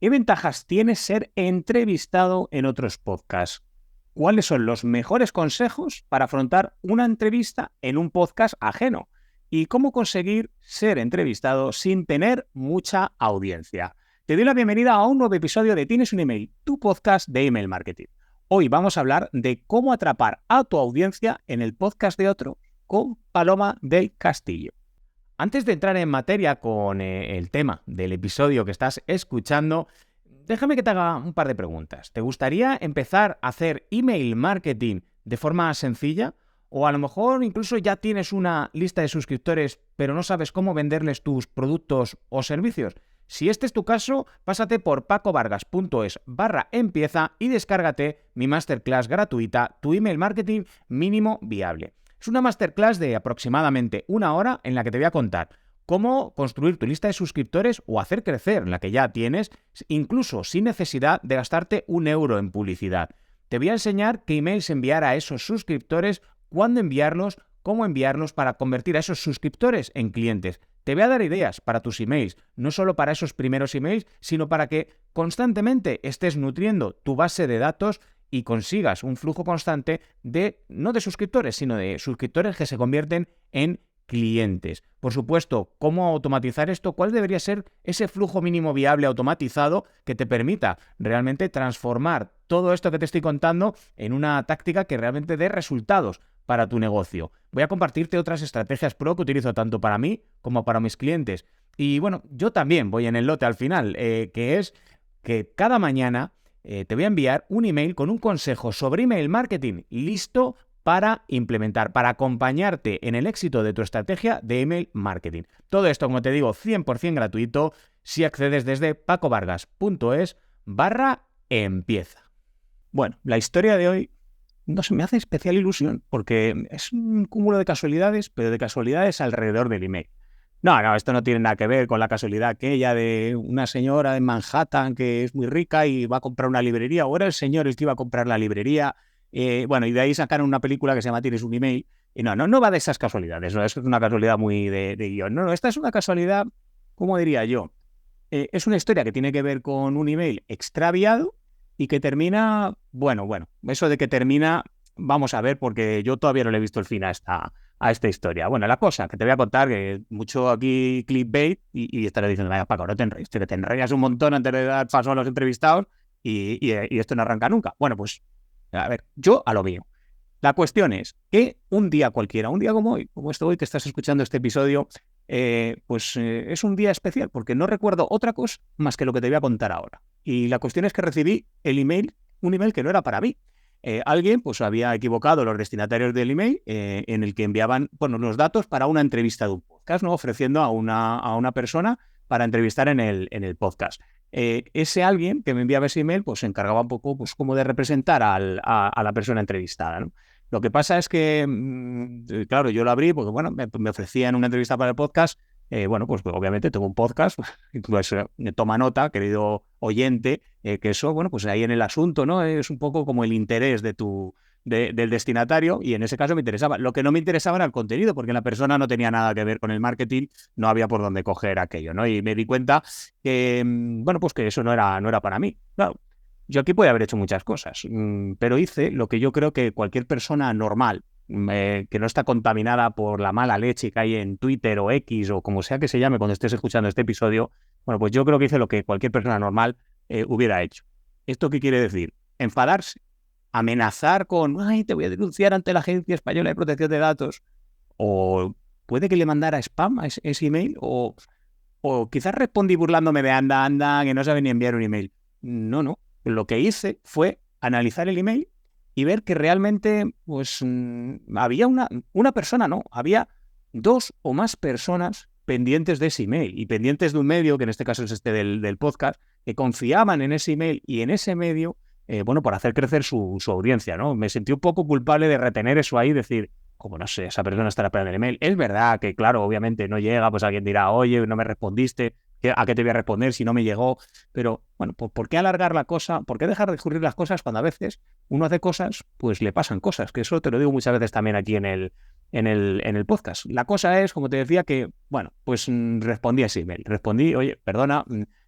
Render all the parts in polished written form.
¿Qué ventajas tiene ser entrevistado en otros podcasts? ¿Cuáles son los mejores consejos para afrontar una entrevista en un podcast ajeno? ¿Y cómo conseguir ser entrevistado sin tener mucha audiencia? Te doy la bienvenida a un nuevo episodio de Tienes un email, tu podcast de email marketing. Hoy vamos a hablar de cómo atrapar a tu audiencia en el podcast de otro con Paloma del Castillo. Antes de entrar en materia con el tema del episodio que estás escuchando, déjame que te haga un par de preguntas. ¿Te gustaría empezar a hacer email marketing de forma sencilla? O a lo mejor incluso ya tienes una lista de suscriptores, pero no sabes cómo venderles tus productos o servicios. Si este es tu caso, pásate por pacovargas.es/empieza y descárgate mi masterclass gratuita, Tu email marketing mínimo viable. Es una masterclass de aproximadamente 1 hora en la que te voy a contar cómo construir tu lista de suscriptores o hacer crecer la que ya tienes, incluso sin necesidad de gastarte €1 en publicidad. Te voy a enseñar qué emails enviar a esos suscriptores, cuándo enviarlos, cómo enviarlos para convertir a esos suscriptores en clientes. Te voy a dar ideas para tus emails, no solo para esos primeros emails, sino para que constantemente estés nutriendo tu base de datos y consigas un flujo constante no de suscriptores, sino de suscriptores que se convierten en clientes. Por supuesto, ¿cómo automatizar esto? ¿Cuál debería ser ese flujo mínimo viable automatizado que te permita realmente transformar todo esto que te estoy contando en una táctica que realmente dé resultados para tu negocio? Voy a compartirte otras estrategias pro que utilizo tanto para mí como para mis clientes. Y bueno, yo también voy en el lote al final, que es que cada mañana te voy a enviar un email con un consejo sobre email marketing listo para implementar, para acompañarte en el éxito de tu estrategia de email marketing. Todo esto, como te digo, 100% gratuito si accedes desde pacovargas.es/empieza. Bueno, la historia de hoy no se me hace especial ilusión porque es un cúmulo de casualidades, pero de casualidades alrededor del email. No, esto no tiene nada que ver con la casualidad aquella de una señora en Manhattan que es muy rica y va a comprar una librería, o era el señor el que iba a comprar la librería. Y de ahí sacaron una película que se llama Tienes un email. Y no va de esas casualidades, no, es una casualidad muy de guión. No, esta es una casualidad, ¿cómo diría yo? Es una historia que tiene que ver con un email extraviado y que termina, bueno, eso de que termina, vamos a ver, porque yo todavía no le he visto el fin a esta historia. Bueno, la cosa que te voy a contar, que mucho aquí clickbait, y estaré diciendo, vaya Paco, no te enrolles, que te enrollas un montón antes de dar paso a los entrevistados y esto no arranca nunca. Bueno, pues, a ver, yo a lo mío. La cuestión es que un día cualquiera, un día como hoy, como hoy que estás escuchando este episodio, es un día especial porque no recuerdo otra cosa más que lo que te voy a contar ahora. Y la cuestión es que recibí un email que no era para mí. Alguien pues había equivocado los destinatarios del email en el que enviaban los datos para una entrevista de un podcast, ¿no? Ofreciendo a una persona para entrevistar en el podcast. Ese alguien que me enviaba ese email pues se encargaba un poco pues como de representar a la persona entrevistada, ¿no? Lo que pasa es que, claro, yo lo abrí porque, bueno, me ofrecían una entrevista para el podcast. Pues obviamente tengo un podcast, pues toma nota, querido oyente, que eso, bueno, pues ahí en el asunto, ¿no? Es un poco como el interés del destinatario, y en ese caso me interesaba. Lo que no me interesaba era el contenido, porque la persona no tenía nada que ver con el marketing, no había por dónde coger aquello, ¿no? Y me di cuenta que, pues que eso no era para mí. Claro, yo aquí podía haber hecho muchas cosas, pero hice lo que yo creo que cualquier persona normal, que no está contaminada por la mala leche que hay en Twitter o X o como sea que se llame cuando estés escuchando este episodio, bueno, pues yo creo que hice lo que cualquier persona normal hubiera hecho. ¿Esto qué quiere decir? Enfadarse, amenazar con, ay, te voy a denunciar ante la Agencia Española de Protección de Datos, o puede que le mandara spam a ese email, o quizás respondí burlándome de anda, que no sabe ni enviar un email. No. Lo que hice fue analizar el email y ver que realmente pues había una persona, no, había 2 o más personas pendientes de ese email y pendientes de un medio, que en este caso es este del podcast, que confiaban en ese email y en ese medio, por hacer crecer su audiencia, ¿no? Me sentí un poco culpable de retener eso ahí, decir, como no sé, esa persona estará esperando el email. Es verdad que, claro, obviamente no llega, pues alguien dirá, oye, no me respondiste, ¿a qué te voy a responder si no me llegó? Pero, bueno, ¿por qué alargar la cosa? ¿Por qué dejar de ocurrir las cosas cuando a veces uno hace cosas, pues le pasan cosas? Que eso te lo digo muchas veces también aquí en el podcast. La cosa es, como te decía, que, bueno, pues respondí a ese email. Respondí, oye, perdona,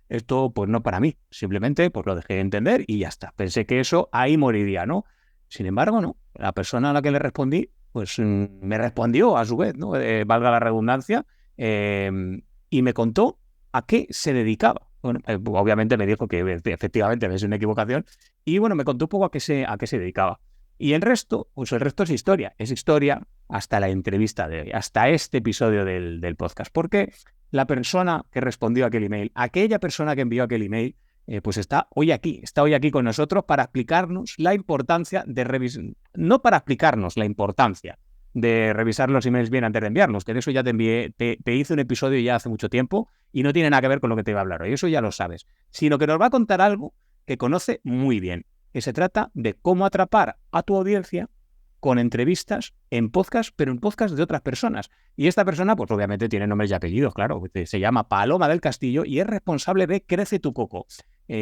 esto pues no para mí. Simplemente pues lo dejé de entender y ya está. Pensé que eso ahí moriría, ¿no? Sin embargo, no. La persona a la que le respondí, pues me respondió a su vez, ¿no? Valga la redundancia, y me contó a qué se dedicaba. Bueno, obviamente me dijo que efectivamente es una equivocación y bueno, me contó un poco a qué se dedicaba. Y el resto, pues el resto es historia hasta la entrevista de hoy, hasta este episodio del podcast. Porque la persona que respondió a aquel email, aquella persona que envió aquel email, pues está hoy aquí con nosotros para explicarnos la importancia de revisar, no para explicarnos la importancia de revisar los emails bien antes de enviarlos, que de eso ya te envié, te hice un episodio ya hace mucho tiempo y no tiene nada que ver con lo que te iba a hablar hoy, eso ya lo sabes, sino que nos va a contar algo que conoce muy bien, que se trata de cómo atrapar a tu audiencia con entrevistas en podcast, pero en podcast de otras personas. Y esta persona, pues obviamente tiene nombres y apellidos, claro, se llama Paloma del Castillo y es responsable de Crece tu Coco,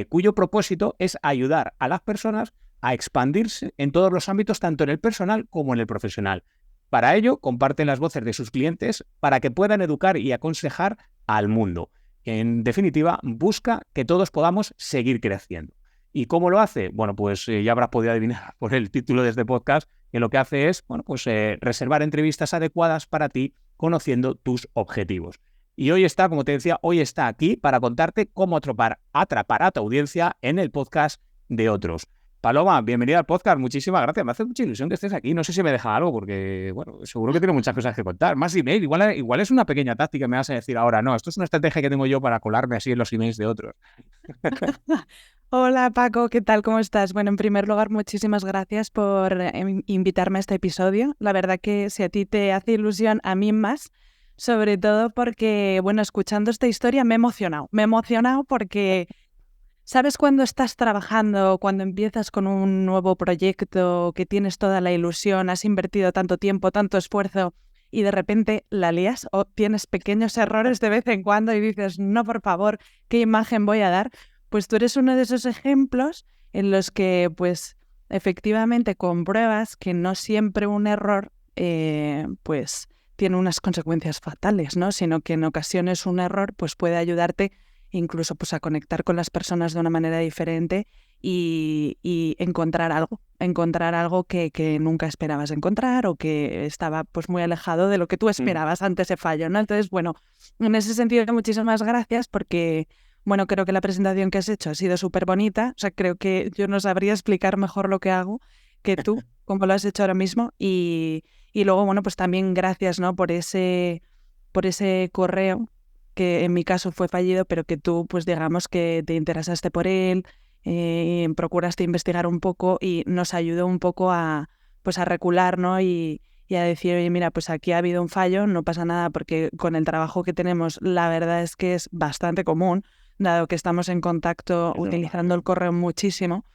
cuyo propósito es ayudar a las personas a expandirse en todos los ámbitos, tanto en el personal como en el profesional. Para ello, comparten las voces de sus clientes para que puedan educar y aconsejar al mundo. En definitiva, busca que todos podamos seguir creciendo. ¿Y cómo lo hace? Bueno, pues ya habrás podido adivinar por el título de este podcast que lo que hace es, bueno, pues reservar entrevistas adecuadas para ti, conociendo tus objetivos. Y hoy está, como te decía, hoy está aquí para contarte cómo atrapar a tu audiencia en el podcast de otros. Paloma, bienvenida al podcast, muchísimas gracias. Me hace mucha ilusión que estés aquí. No sé si me deja algo porque, bueno, seguro que tiene muchas cosas que contar. Más email, igual es una pequeña táctica que me vas a decir ahora. No, esto es una estrategia que tengo yo para colarme así en los emails de otros. Hola Paco, ¿qué tal? ¿Cómo estás? Bueno, en primer lugar, muchísimas gracias por invitarme a este episodio. La verdad que si a ti te hace ilusión, a mí más, sobre todo porque, bueno, escuchando esta historia me he emocionado. Me he emocionado porque, ¿sabes cuando estás trabajando, cuando empiezas con un nuevo proyecto, que tienes toda la ilusión, has invertido tanto tiempo, tanto esfuerzo y de repente la lías o tienes pequeños errores de vez en cuando y dices, no, por favor, ¿qué imagen voy a dar? Pues tú eres uno de esos ejemplos en los que, pues, efectivamente compruebas que no siempre un error, pues, tiene unas consecuencias fatales, ¿no? Sino que en ocasiones un error, pues, puede ayudarte incluso, pues, a conectar con las personas de una manera diferente y encontrar algo que nunca esperabas encontrar o que estaba, pues, muy alejado de lo que tú esperabas ante ese fallo, ¿no? Entonces, bueno, en ese sentido, muchísimas gracias porque... Bueno, creo que la presentación que has hecho ha sido súper bonita. O sea, creo que yo no sabría explicar mejor lo que hago que tú, como lo has hecho ahora mismo. Y luego, bueno, pues también gracias, ¿no? Por ese correo, que en mi caso fue fallido, pero que tú, pues digamos que te interesaste por él, procuraste investigar un poco y nos ayudó un poco a recular, ¿no? Y a decir, oye, mira, pues aquí ha habido un fallo, no pasa nada, porque con el trabajo que tenemos, la verdad es que es bastante común, dado que estamos en contacto utilizando el correo muchísimo,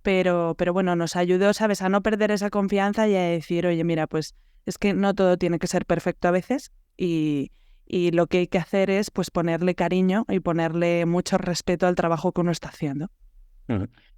pero bueno, nos ayudó, ¿sabes?, a no perder esa confianza y a decir, oye, mira, pues es que no todo tiene que ser perfecto a veces y lo que hay que hacer es pues ponerle cariño y ponerle mucho respeto al trabajo que uno está haciendo.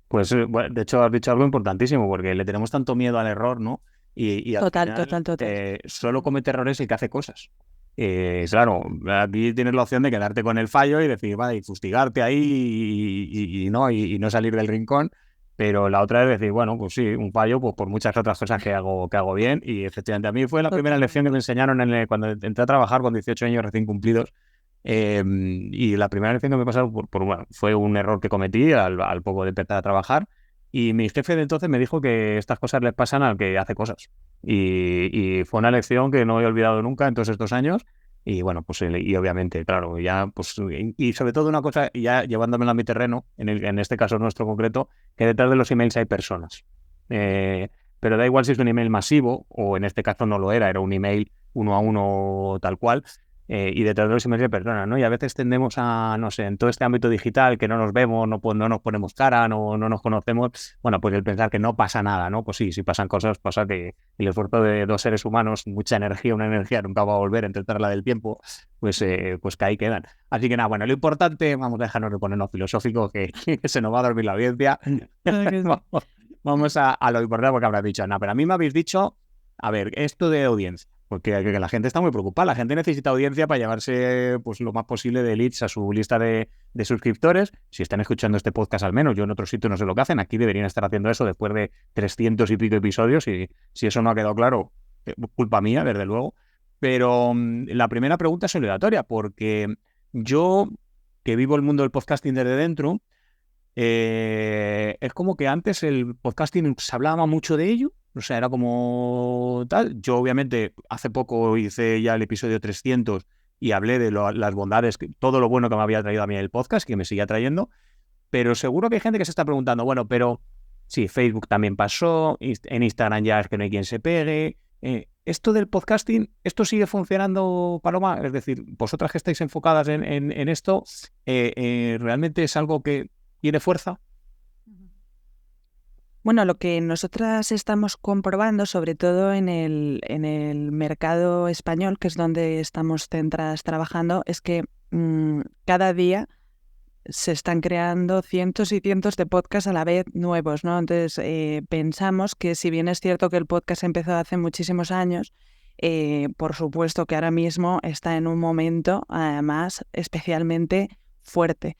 Pues bueno, de hecho has dicho algo importantísimo porque le tenemos tanto miedo al error, ¿no? Y al final, solo comete errores el que hace cosas. Claro, aquí tienes la opción de quedarte con el fallo y decir, vale, y fustigarte ahí y no salir del rincón, pero la otra es decir, bueno, pues sí, un fallo pues por muchas otras cosas que hago bien y efectivamente a mí fue la primera lección que me enseñaron cuando entré a trabajar con 18 años recién cumplidos. Y la primera lección que me pasaron bueno, fue un error que cometí al poco de empezar a trabajar y mi jefe de entonces me dijo que estas cosas les pasan al que hace cosas y fue una lección que no he olvidado nunca en todos estos años y bueno, pues y obviamente, claro, ya pues y sobre todo una cosa, ya llevándomela a mi terreno, en este caso nuestro concreto, que detrás de los emails hay personas. Pero da igual si es un email masivo o en este caso no lo era un email uno a uno tal cual, y detrás de los emails de personas, ¿no? Y a veces tendemos a, no sé, en todo este ámbito digital que no nos vemos, no nos ponemos cara, no nos conocemos, bueno, pues el pensar que no pasa nada, ¿no? Pues sí pasan cosas, pasa que el esfuerzo de dos seres humanos, mucha energía, una energía nunca va a volver entre la del tiempo, pues que ahí quedan. Así que nada, bueno, lo importante, vamos a dejarnos de ponernos filosóficos, que se nos va a dormir la audiencia. Vamos a lo importante porque habrás dicho, no, pero a mí me habéis dicho, a ver, esto de audiencia. porque que la gente está muy preocupada. La gente necesita audiencia para llevarse pues lo más posible de leads a su lista de suscriptores. Si están escuchando este podcast al menos, yo en otros sitios no sé lo que hacen, aquí deberían estar haciendo eso después de 300 y pico episodios, y si eso no ha quedado claro, culpa mía, desde luego. Pero la primera pregunta es obligatoria, porque yo, que vivo el mundo del podcasting desde dentro, es como que antes el podcasting se hablaba mucho de ello, o sea, era como tal. Yo obviamente hace poco hice ya el episodio 300 y hablé de las bondades, todo lo bueno que me había traído a mí el podcast, que me seguía trayendo, pero seguro que hay gente que se está preguntando, bueno, pero sí, Facebook también pasó, en Instagram ya es que no hay quien se pegue. Esto del podcasting, ¿esto sigue funcionando, Paloma? Es decir, vosotras que estáis enfocadas en esto, ¿realmente es algo que tiene fuerza? Bueno, lo que nosotras estamos comprobando, sobre todo en el mercado español, que es donde estamos centradas trabajando, es que cada día se están creando cientos y cientos de podcasts a la vez nuevos, ¿no? Entonces, pensamos que si bien es cierto que el podcast empezó hace muchísimos años, por supuesto que ahora mismo está en un momento, además, especialmente fuerte.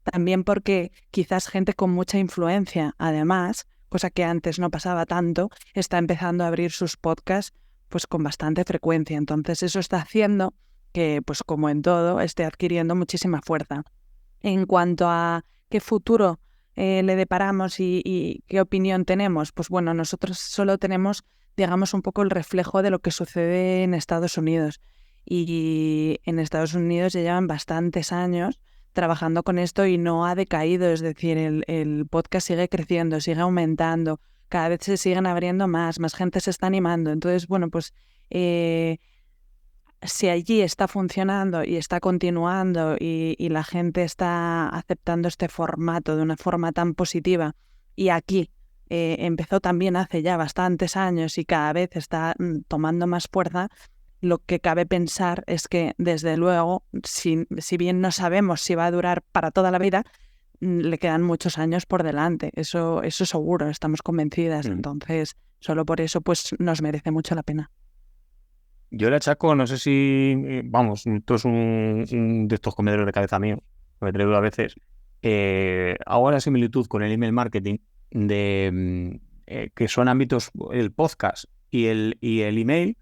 También porque quizás gente con mucha influencia, además, cosa que antes no pasaba tanto, está empezando a abrir sus podcasts pues con bastante frecuencia. Entonces, eso está haciendo que, pues como en todo, esté adquiriendo muchísima fuerza. En cuanto a qué futuro le deparamos y qué opinión tenemos, pues bueno, nosotros solo tenemos, digamos, un poco el reflejo de lo que sucede en Estados Unidos. Y en Estados Unidos ya llevan bastantes años trabajando con esto y no ha decaído, es decir, el podcast sigue creciendo, sigue aumentando, cada vez se siguen abriendo más gente se está animando. Entonces, bueno, pues si allí está funcionando y está continuando y la gente está aceptando este formato de una forma tan positiva, y aquí empezó también hace ya bastantes años y cada vez está tomando más fuerza, lo que cabe pensar es que, desde luego, si bien no sabemos si va a durar para toda la vida, le quedan muchos años por delante. Eso seguro, estamos convencidas. Entonces, solo por eso pues nos merece mucho la pena. Yo le achaco, no sé si, vamos, esto es un de estos comederos de cabeza mío, me traigo a veces, hago la similitud con el email marketing de que son ámbitos, el podcast y el email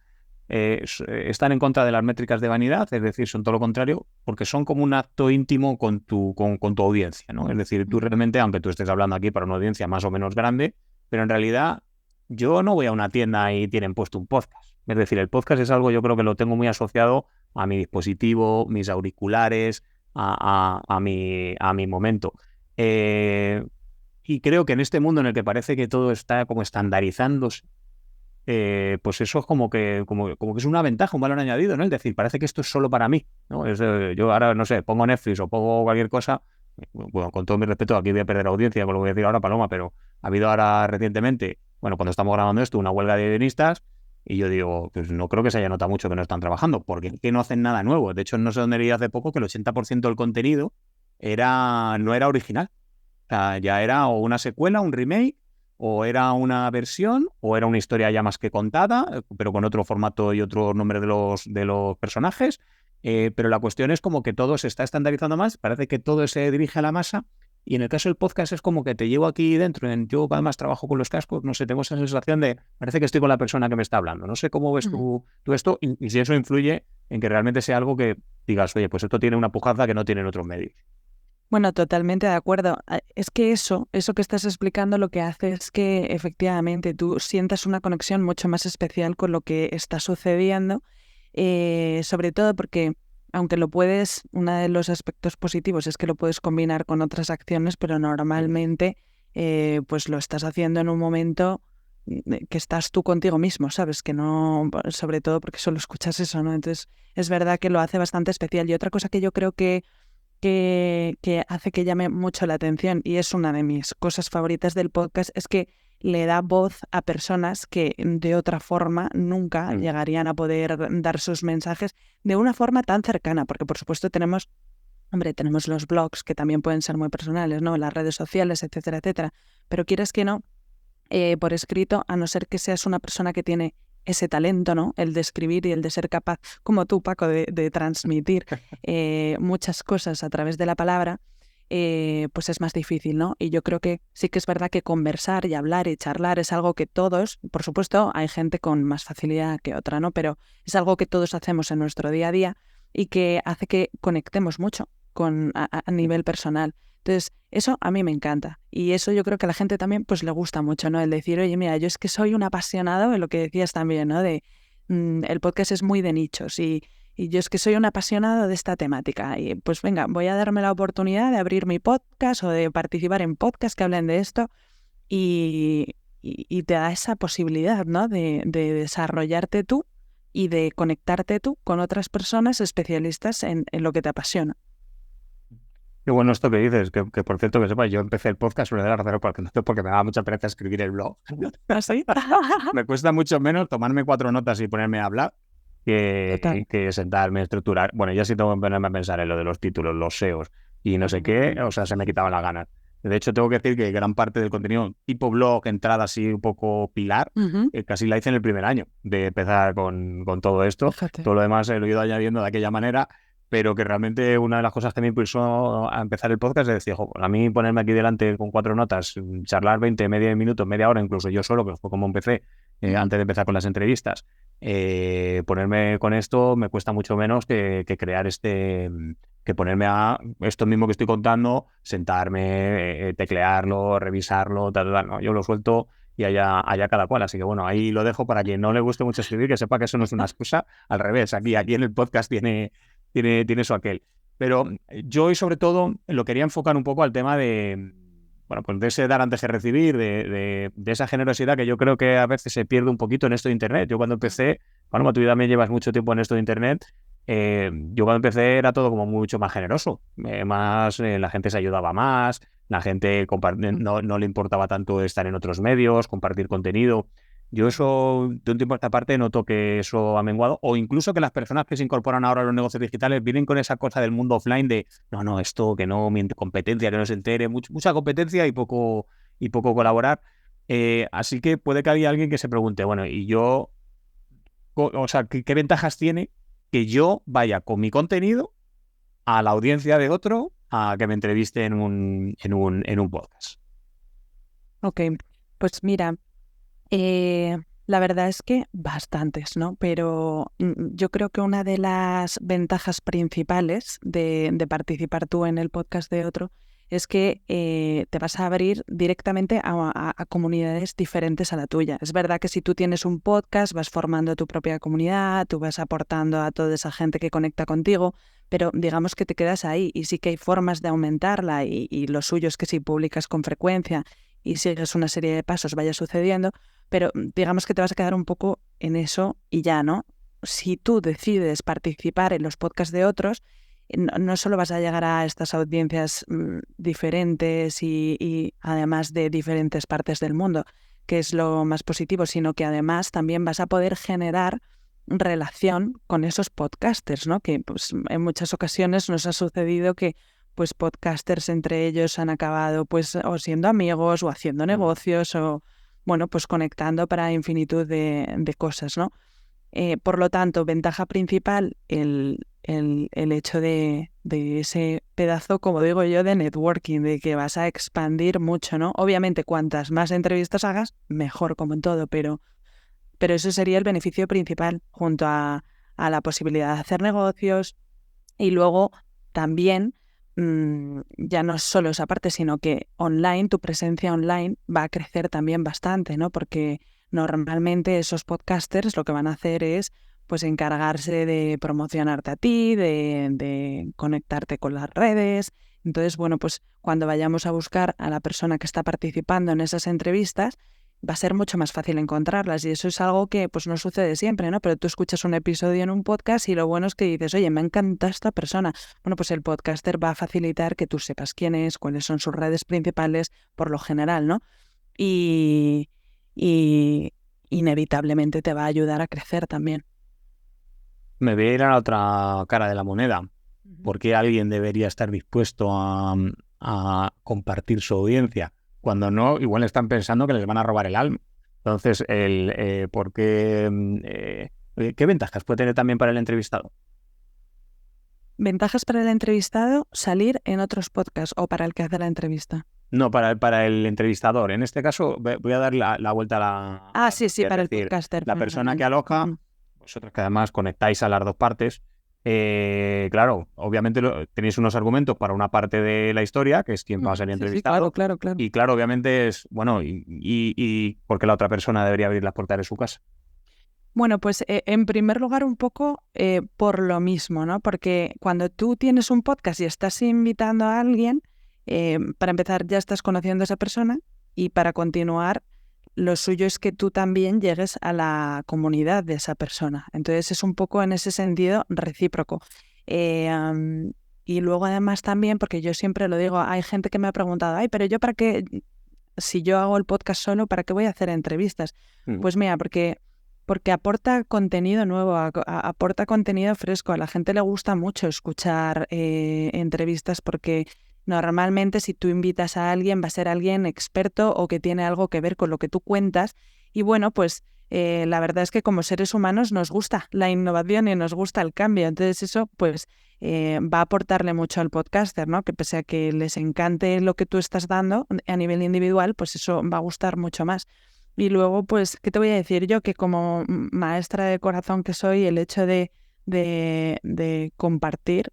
están en contra de las métricas de vanidad, es decir, son todo lo contrario, porque son como un acto íntimo con tu audiencia, ¿no? Es decir, tú realmente, aunque tú estés hablando aquí para una audiencia más o menos grande, pero en realidad yo no voy a una tienda y tienen puesto un podcast. Es decir, el podcast es algo, yo creo que lo tengo muy asociado a mi dispositivo, mis auriculares, a mi momento. Y creo que en este mundo en el que parece que todo está como estandarizándose, pues eso es como que es una ventaja, un valor añadido, ¿no? Es decir, parece que esto es solo para mí, ¿no? Yo ahora, no sé, pongo Netflix o pongo cualquier cosa, bueno, con todo mi respeto, aquí voy a perder audiencia con lo que voy a decir ahora, Paloma, pero ha habido ahora recientemente, bueno, cuando estamos grabando esto, una huelga de guionistas, y yo digo, pues no creo que se haya notado mucho que no están trabajando, porque es que no hacen nada nuevo. De hecho, no sé dónde leí hace poco que el 80% del contenido no era original. O sea, ya era o una secuela, un remake, o era una versión, o era una historia ya más que contada, pero con otro formato y otro nombre de los personajes. Pero la cuestión es como que todo se está estandarizando más, parece que todo se dirige a la masa, y en el caso del podcast es como que te llevo aquí dentro, yo además trabajo con los cascos, no sé, tengo esa sensación de, parece que estoy con la persona que me está hablando. No sé cómo ves tú esto, y si eso influye en que realmente sea algo que digas, oye, pues esto tiene una pujanza que no tienen otros medios. Bueno, totalmente de acuerdo. Es que eso que estás explicando lo que hace es que efectivamente tú sientas una conexión mucho más especial con lo que está sucediendo, sobre todo porque, aunque uno de los aspectos positivos es que lo puedes combinar con otras acciones, pero normalmente pues lo estás haciendo en un momento que estás tú contigo mismo, ¿sabes? Que no, sobre todo porque solo escuchas eso, ¿no? Entonces es verdad que lo hace bastante especial. Y otra cosa que yo creo que hace que llame mucho la atención, y es una de mis cosas favoritas del podcast, es que le da voz a personas que de otra forma nunca llegarían a poder dar sus mensajes de una forma tan cercana, porque por supuesto tenemos los blogs que también pueden ser muy personales, ¿no? Las redes sociales, etcétera, etcétera, pero quieres que no, por escrito, a no ser que seas una persona que tiene ese talento, ¿no? El de escribir y el de ser capaz, como tú, Paco, de transmitir muchas cosas a través de la palabra, pues es más difícil, ¿no? Y yo creo que sí que es verdad que conversar y hablar y charlar es algo que todos, por supuesto, hay gente con más facilidad que otra, ¿no? Pero es algo que todos hacemos en nuestro día a día y que hace que conectemos mucho a nivel personal. Entonces, eso a mí me encanta. Y eso yo creo que a la gente también pues le gusta mucho, ¿no? El decir, oye, mira, yo es que soy un apasionado de lo que decías también, ¿no? El podcast es muy de nichos y yo es que soy un apasionado de esta temática. Y pues venga, voy a darme la oportunidad de abrir mi podcast o de participar en podcasts que hablen de esto y te da esa posibilidad, ¿no? De desarrollarte tú y de conectarte tú con otras personas especialistas en lo que te apasiona. Qué bueno esto que dices, que por cierto que sepas, yo empecé el podcast una de las razones porque me daba mucha pereza escribir el blog. ¿Así? Me cuesta mucho menos tomarme 4 notas y ponerme a hablar que sentarme a estructurar. Bueno, ya sí tengo que ponerme a pensar en lo de los títulos, los SEOs y no sé qué, o sea, se me quitaban las ganas. De hecho, tengo que decir que gran parte del contenido tipo blog, entrada así un poco pilar, casi la hice en el primer año de empezar con todo esto. Fíjate. Todo lo demás lo he ido añadiendo de aquella manera, pero que realmente una de las cosas que me impulsó a empezar el podcast es decir, a mí ponerme aquí delante con 4 notas, charlar 20, media minutos, media hora, incluso yo solo, que fue como empecé antes de empezar con las entrevistas, ponerme con esto me cuesta mucho menos que crear que ponerme a esto mismo que estoy contando, sentarme, teclearlo, revisarlo, tal, ¿no? Yo lo suelto y allá cada cual. Así que bueno, ahí lo dejo para quien no le guste mucho escribir, que sepa que eso no es una excusa. Al revés, aquí en el podcast tiene eso aquel. Pero yo hoy sobre todo lo quería enfocar un poco al tema bueno, pues de ese dar antes de recibir, de esa generosidad que yo creo que a veces se pierde un poquito en esto de Internet. Yo cuando empecé, bueno, tú también llevas mucho tiempo en esto de Internet, yo cuando empecé era todo como mucho más generoso, la gente se ayudaba más, la gente no le importaba tanto estar en otros medios, compartir contenido. Yo eso, de un tiempo a esta parte, noto que eso ha menguado, o incluso que las personas que se incorporan ahora a los negocios digitales vienen con esa cosa del mundo offline de no, esto que no, mi competencia, que no se entere, mucha competencia y poco colaborar. Así que puede que haya alguien que se pregunte, bueno, y yo, o sea, ¿qué ventajas tiene que yo vaya con mi contenido a la audiencia de otro a que me entreviste en un podcast? Ok, pues mira, la verdad es que bastantes, ¿no? Pero yo creo que una de las ventajas principales de participar tú en el podcast de otro es que te vas a abrir directamente a comunidades diferentes a la tuya. Es verdad que si tú tienes un podcast, vas formando tu propia comunidad, tú vas aportando a toda esa gente que conecta contigo, pero digamos que te quedas ahí y sí que hay formas de aumentarla y lo suyo es que si publicas con frecuencia y sigues una serie de pasos vaya sucediendo, pero digamos que te vas a quedar un poco en eso y ya, ¿no? Si tú decides participar en los podcasts de otros, no solo vas a llegar a estas audiencias diferentes y además de diferentes partes del mundo, que es lo más positivo, sino que además también vas a poder generar relación con esos podcasters, ¿no? Que pues en muchas ocasiones nos ha sucedido que pues podcasters entre ellos han acabado pues o siendo amigos o haciendo negocios o bueno, pues conectando para infinitud de cosas, ¿no? Por lo tanto, ventaja principal, el hecho de ese pedazo, como digo yo, de networking, de que vas a expandir mucho, ¿no? Obviamente, cuantas más entrevistas hagas, mejor como en todo, pero eso sería el beneficio principal, junto a la posibilidad de hacer negocios y luego también ya no es solo esa parte, sino que online, tu presencia online va a crecer también bastante, ¿no? Porque normalmente esos podcasters lo que van a hacer es pues encargarse de promocionarte a ti, de conectarte con las redes. Entonces, bueno, pues cuando vayamos a buscar a la persona que está participando en esas entrevistas, va a ser mucho más fácil encontrarlas y eso es algo que pues no sucede siempre, ¿no? Pero tú escuchas un episodio en un podcast y lo bueno es que dices, oye, me encanta esta persona. Bueno, pues el podcaster va a facilitar que tú sepas quién es, cuáles son sus redes principales, por lo general, ¿no? Y inevitablemente te va a ayudar a crecer también. Me voy a ir a la otra cara de la moneda. ¿Por qué alguien debería estar dispuesto a compartir su audiencia? Cuando no, igual están pensando que les van a robar el alma. Entonces, ¿por qué, qué ventajas puede tener también para el entrevistado? Ventajas para el entrevistado, salir en otros podcasts o para el que hace la entrevista. No, para el entrevistador. En este caso, voy a dar la vuelta a la Sí, tortilla, para es el decir, podcaster. la persona que Fenomenal. aloja, vosotros que además conectáis a las dos partes, claro, obviamente tenéis unos argumentos para una parte de la historia, que es quien va a ser Sí, entrevistado, claro. y claro, obviamente es, bueno, y ¿por qué la otra persona debería abrir las puertas de su casa? Bueno, pues en primer lugar un poco por lo mismo, ¿no? Porque cuando tú tienes un podcast y estás invitando a alguien, para empezar ya estás conociendo a esa persona y para continuar lo suyo es que tú también llegues a la comunidad de esa persona. Entonces es un poco en ese sentido recíproco. Y luego además también, porque yo siempre lo digo, hay gente que me ha preguntado, ay, pero yo para qué, si yo hago el podcast solo, ¿para qué voy a hacer entrevistas? Pues mira, porque aporta contenido nuevo, aporta contenido fresco. A la gente le gusta mucho escuchar entrevistas porque normalmente si tú invitas a alguien va a ser alguien experto o que tiene algo que ver con lo que tú cuentas. Y bueno, pues la verdad es que como seres humanos nos gusta la innovación y nos gusta el cambio. Entonces eso pues va a aportarle mucho al podcaster, ¿no? Que pese a que les encante lo que tú estás dando a nivel individual, pues eso va a gustar mucho más. Y luego, pues, ¿qué te voy a decir yo? Que como maestra de corazón que soy, el hecho de compartir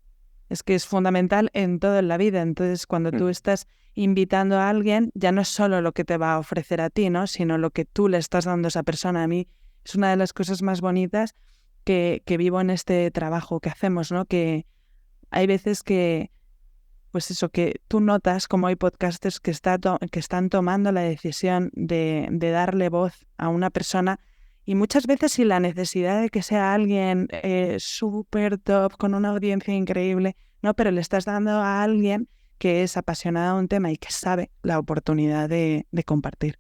es que es fundamental en todo en la vida. Entonces, cuando tú estás invitando a alguien, ya no es solo lo que te va a ofrecer a ti, ¿no? Sino lo que tú le estás dando a esa persona. A mí es una de las cosas más bonitas que vivo en este trabajo que hacemos, ¿no? Que hay veces que pues eso, que tú notas como hay podcasters que están tomando la decisión de darle voz a una persona y muchas veces sin la necesidad de que sea alguien súper top, con una audiencia increíble, no, pero le estás dando a alguien que es apasionado de un tema y que sabe la oportunidad de compartir.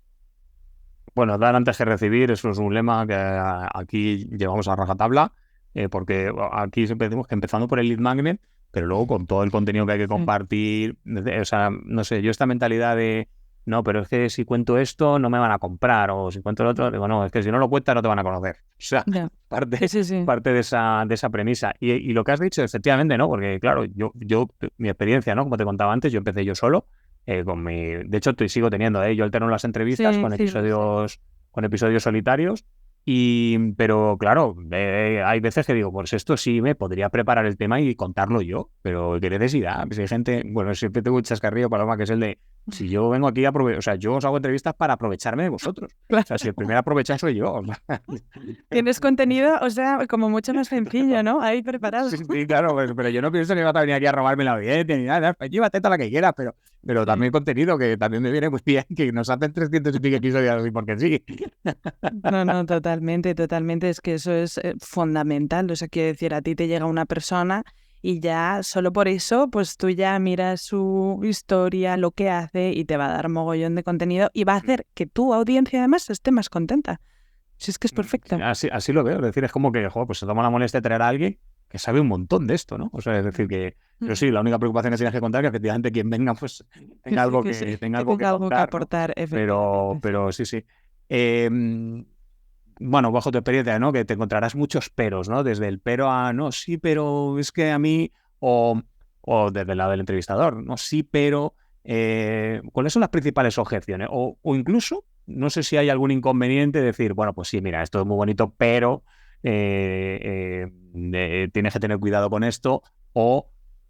Bueno, dar antes que recibir, eso es un lema que aquí llevamos a rajatabla, porque aquí siempre decimos que empezando por el lead magnet, pero luego con todo el contenido que hay que compartir, o sea, no sé, yo esta mentalidad de, no, pero es que si cuento esto no me van a comprar, o si cuento lo otro, digo, no, es que si no lo cuentas no te van a conocer. O sea, parte de esa premisa. Y lo que has dicho, efectivamente, ¿no? Porque claro, yo mi experiencia, ¿no? Como te contaba antes, yo empecé yo solo. De hecho, sigo teniendo, yo alterno las entrevistas con episodios solitarios, pero claro, hay veces que digo, pues esto sí me podría preparar el tema y contarlo yo, pero qué necesidad. Pues hay gente, bueno, siempre tengo un chascarrillo, Paloma, que es el de, si yo vengo aquí o sea, yo os hago entrevistas para aprovecharme de vosotros. Claro. O sea, si el primer aprovechar soy yo. Tienes contenido, o sea, como mucho más sencillo, ¿no? Ahí preparado. Sí, claro, pero yo no pienso que vas a venir aquí a robarme la audiencia ni nada. Pues llévate toda la que quieras, pero también contenido que también me viene muy bien, que nos hacen 300 y pico episodios así porque sí. No, totalmente. Es que eso es fundamental. O sea, quiero decir, a ti te llega una persona y ya solo por eso, pues tú ya miras su historia, lo que hace y te va a dar mogollón de contenido y va a hacer que tu audiencia además esté más contenta. Si es que es perfecto. Así lo veo, es decir, es como que, pues se toma la molestia de traer a alguien que sabe un montón de esto, ¿no? O sea, es decir, que pero sí, la única preocupación que tienes que contar es que efectivamente quien venga, pues tenga algo que contar, aportar, ¿no? Pero sí. Bueno, bajo tu experiencia, ¿no? Que te encontrarás muchos peros, ¿no? Desde el pero a no, sí, pero es que a mí, o desde el lado del entrevistador, no, sí, pero ¿cuáles son las principales objeciones? O incluso, no sé si hay algún inconveniente de decir, bueno, pues sí, mira, esto es muy bonito, pero tienes que tener cuidado con esto,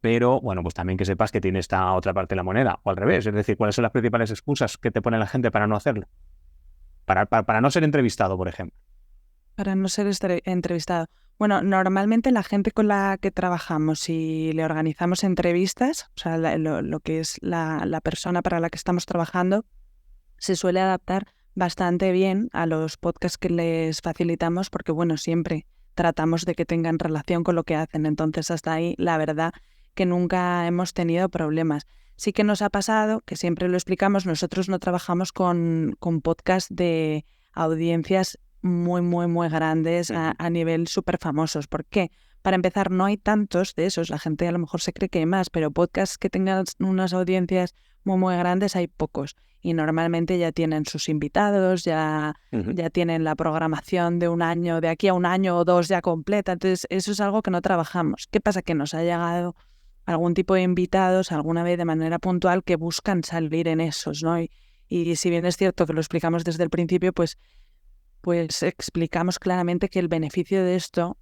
pero, bueno, pues también que sepas que tiene esta otra parte de la moneda, o al revés, es decir, ¿cuáles son las principales excusas que te pone la gente para no hacerlo? Para no ser entrevistado, por ejemplo. Para no ser entrevistado. Bueno, normalmente la gente con la que trabajamos y le organizamos entrevistas, o sea, lo que es la persona para la que estamos trabajando, se suele adaptar bastante bien a los podcasts que les facilitamos porque, bueno, siempre tratamos de que tengan relación con lo que hacen. Entonces, hasta ahí, la verdad que nunca hemos tenido problemas. Sí que nos ha pasado, que siempre lo explicamos, nosotros no trabajamos con podcasts de audiencias muy grandes a nivel súper famosos. ¿Por qué? Para empezar, no hay tantos de esos. La gente a lo mejor se cree que hay más, pero podcasts que tengan unas audiencias muy, muy grandes hay pocos. Y normalmente ya tienen sus invitados, ya tienen la programación de un año, de aquí a un año o 2 ya completa. Entonces, eso es algo que no trabajamos. ¿Qué pasa? Que nos ha llegado algún tipo de invitados alguna vez de manera puntual que buscan salir en esos, ¿no? Y si bien es cierto que lo explicamos desde el principio, pues explicamos claramente que el beneficio de esto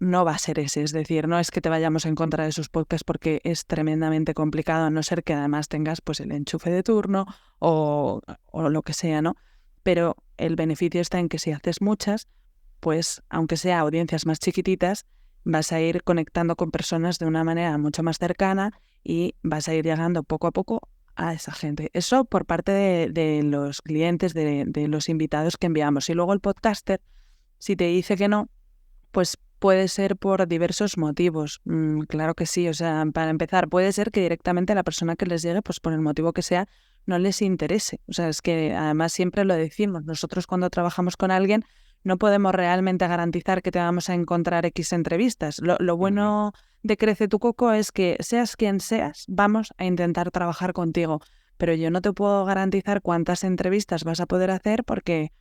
no va a ser ese. Es decir, no es que te vayamos en contra de sus podcasts porque es tremendamente complicado, a no ser que además tengas pues el enchufe de turno o lo que sea, ¿no? Pero el beneficio está en que si haces muchas, pues aunque sea audiencias más chiquititas, vas a ir conectando con personas de una manera mucho más cercana y vas a ir llegando poco a poco a esa gente. Eso por parte de los clientes, de los invitados que enviamos. Y luego el podcaster, si te dice que no, pues puede ser por diversos motivos. Claro que sí, o sea, para empezar, puede ser que directamente a la persona que les llegue, pues por el motivo que sea, no les interese. O sea, es que además siempre lo decimos, nosotros cuando trabajamos con alguien no podemos realmente garantizar que te vamos a encontrar X entrevistas. Lo bueno de Crece tu Coco es que seas quien seas, vamos a intentar trabajar contigo. Pero yo no te puedo garantizar cuántas entrevistas vas a poder hacer porque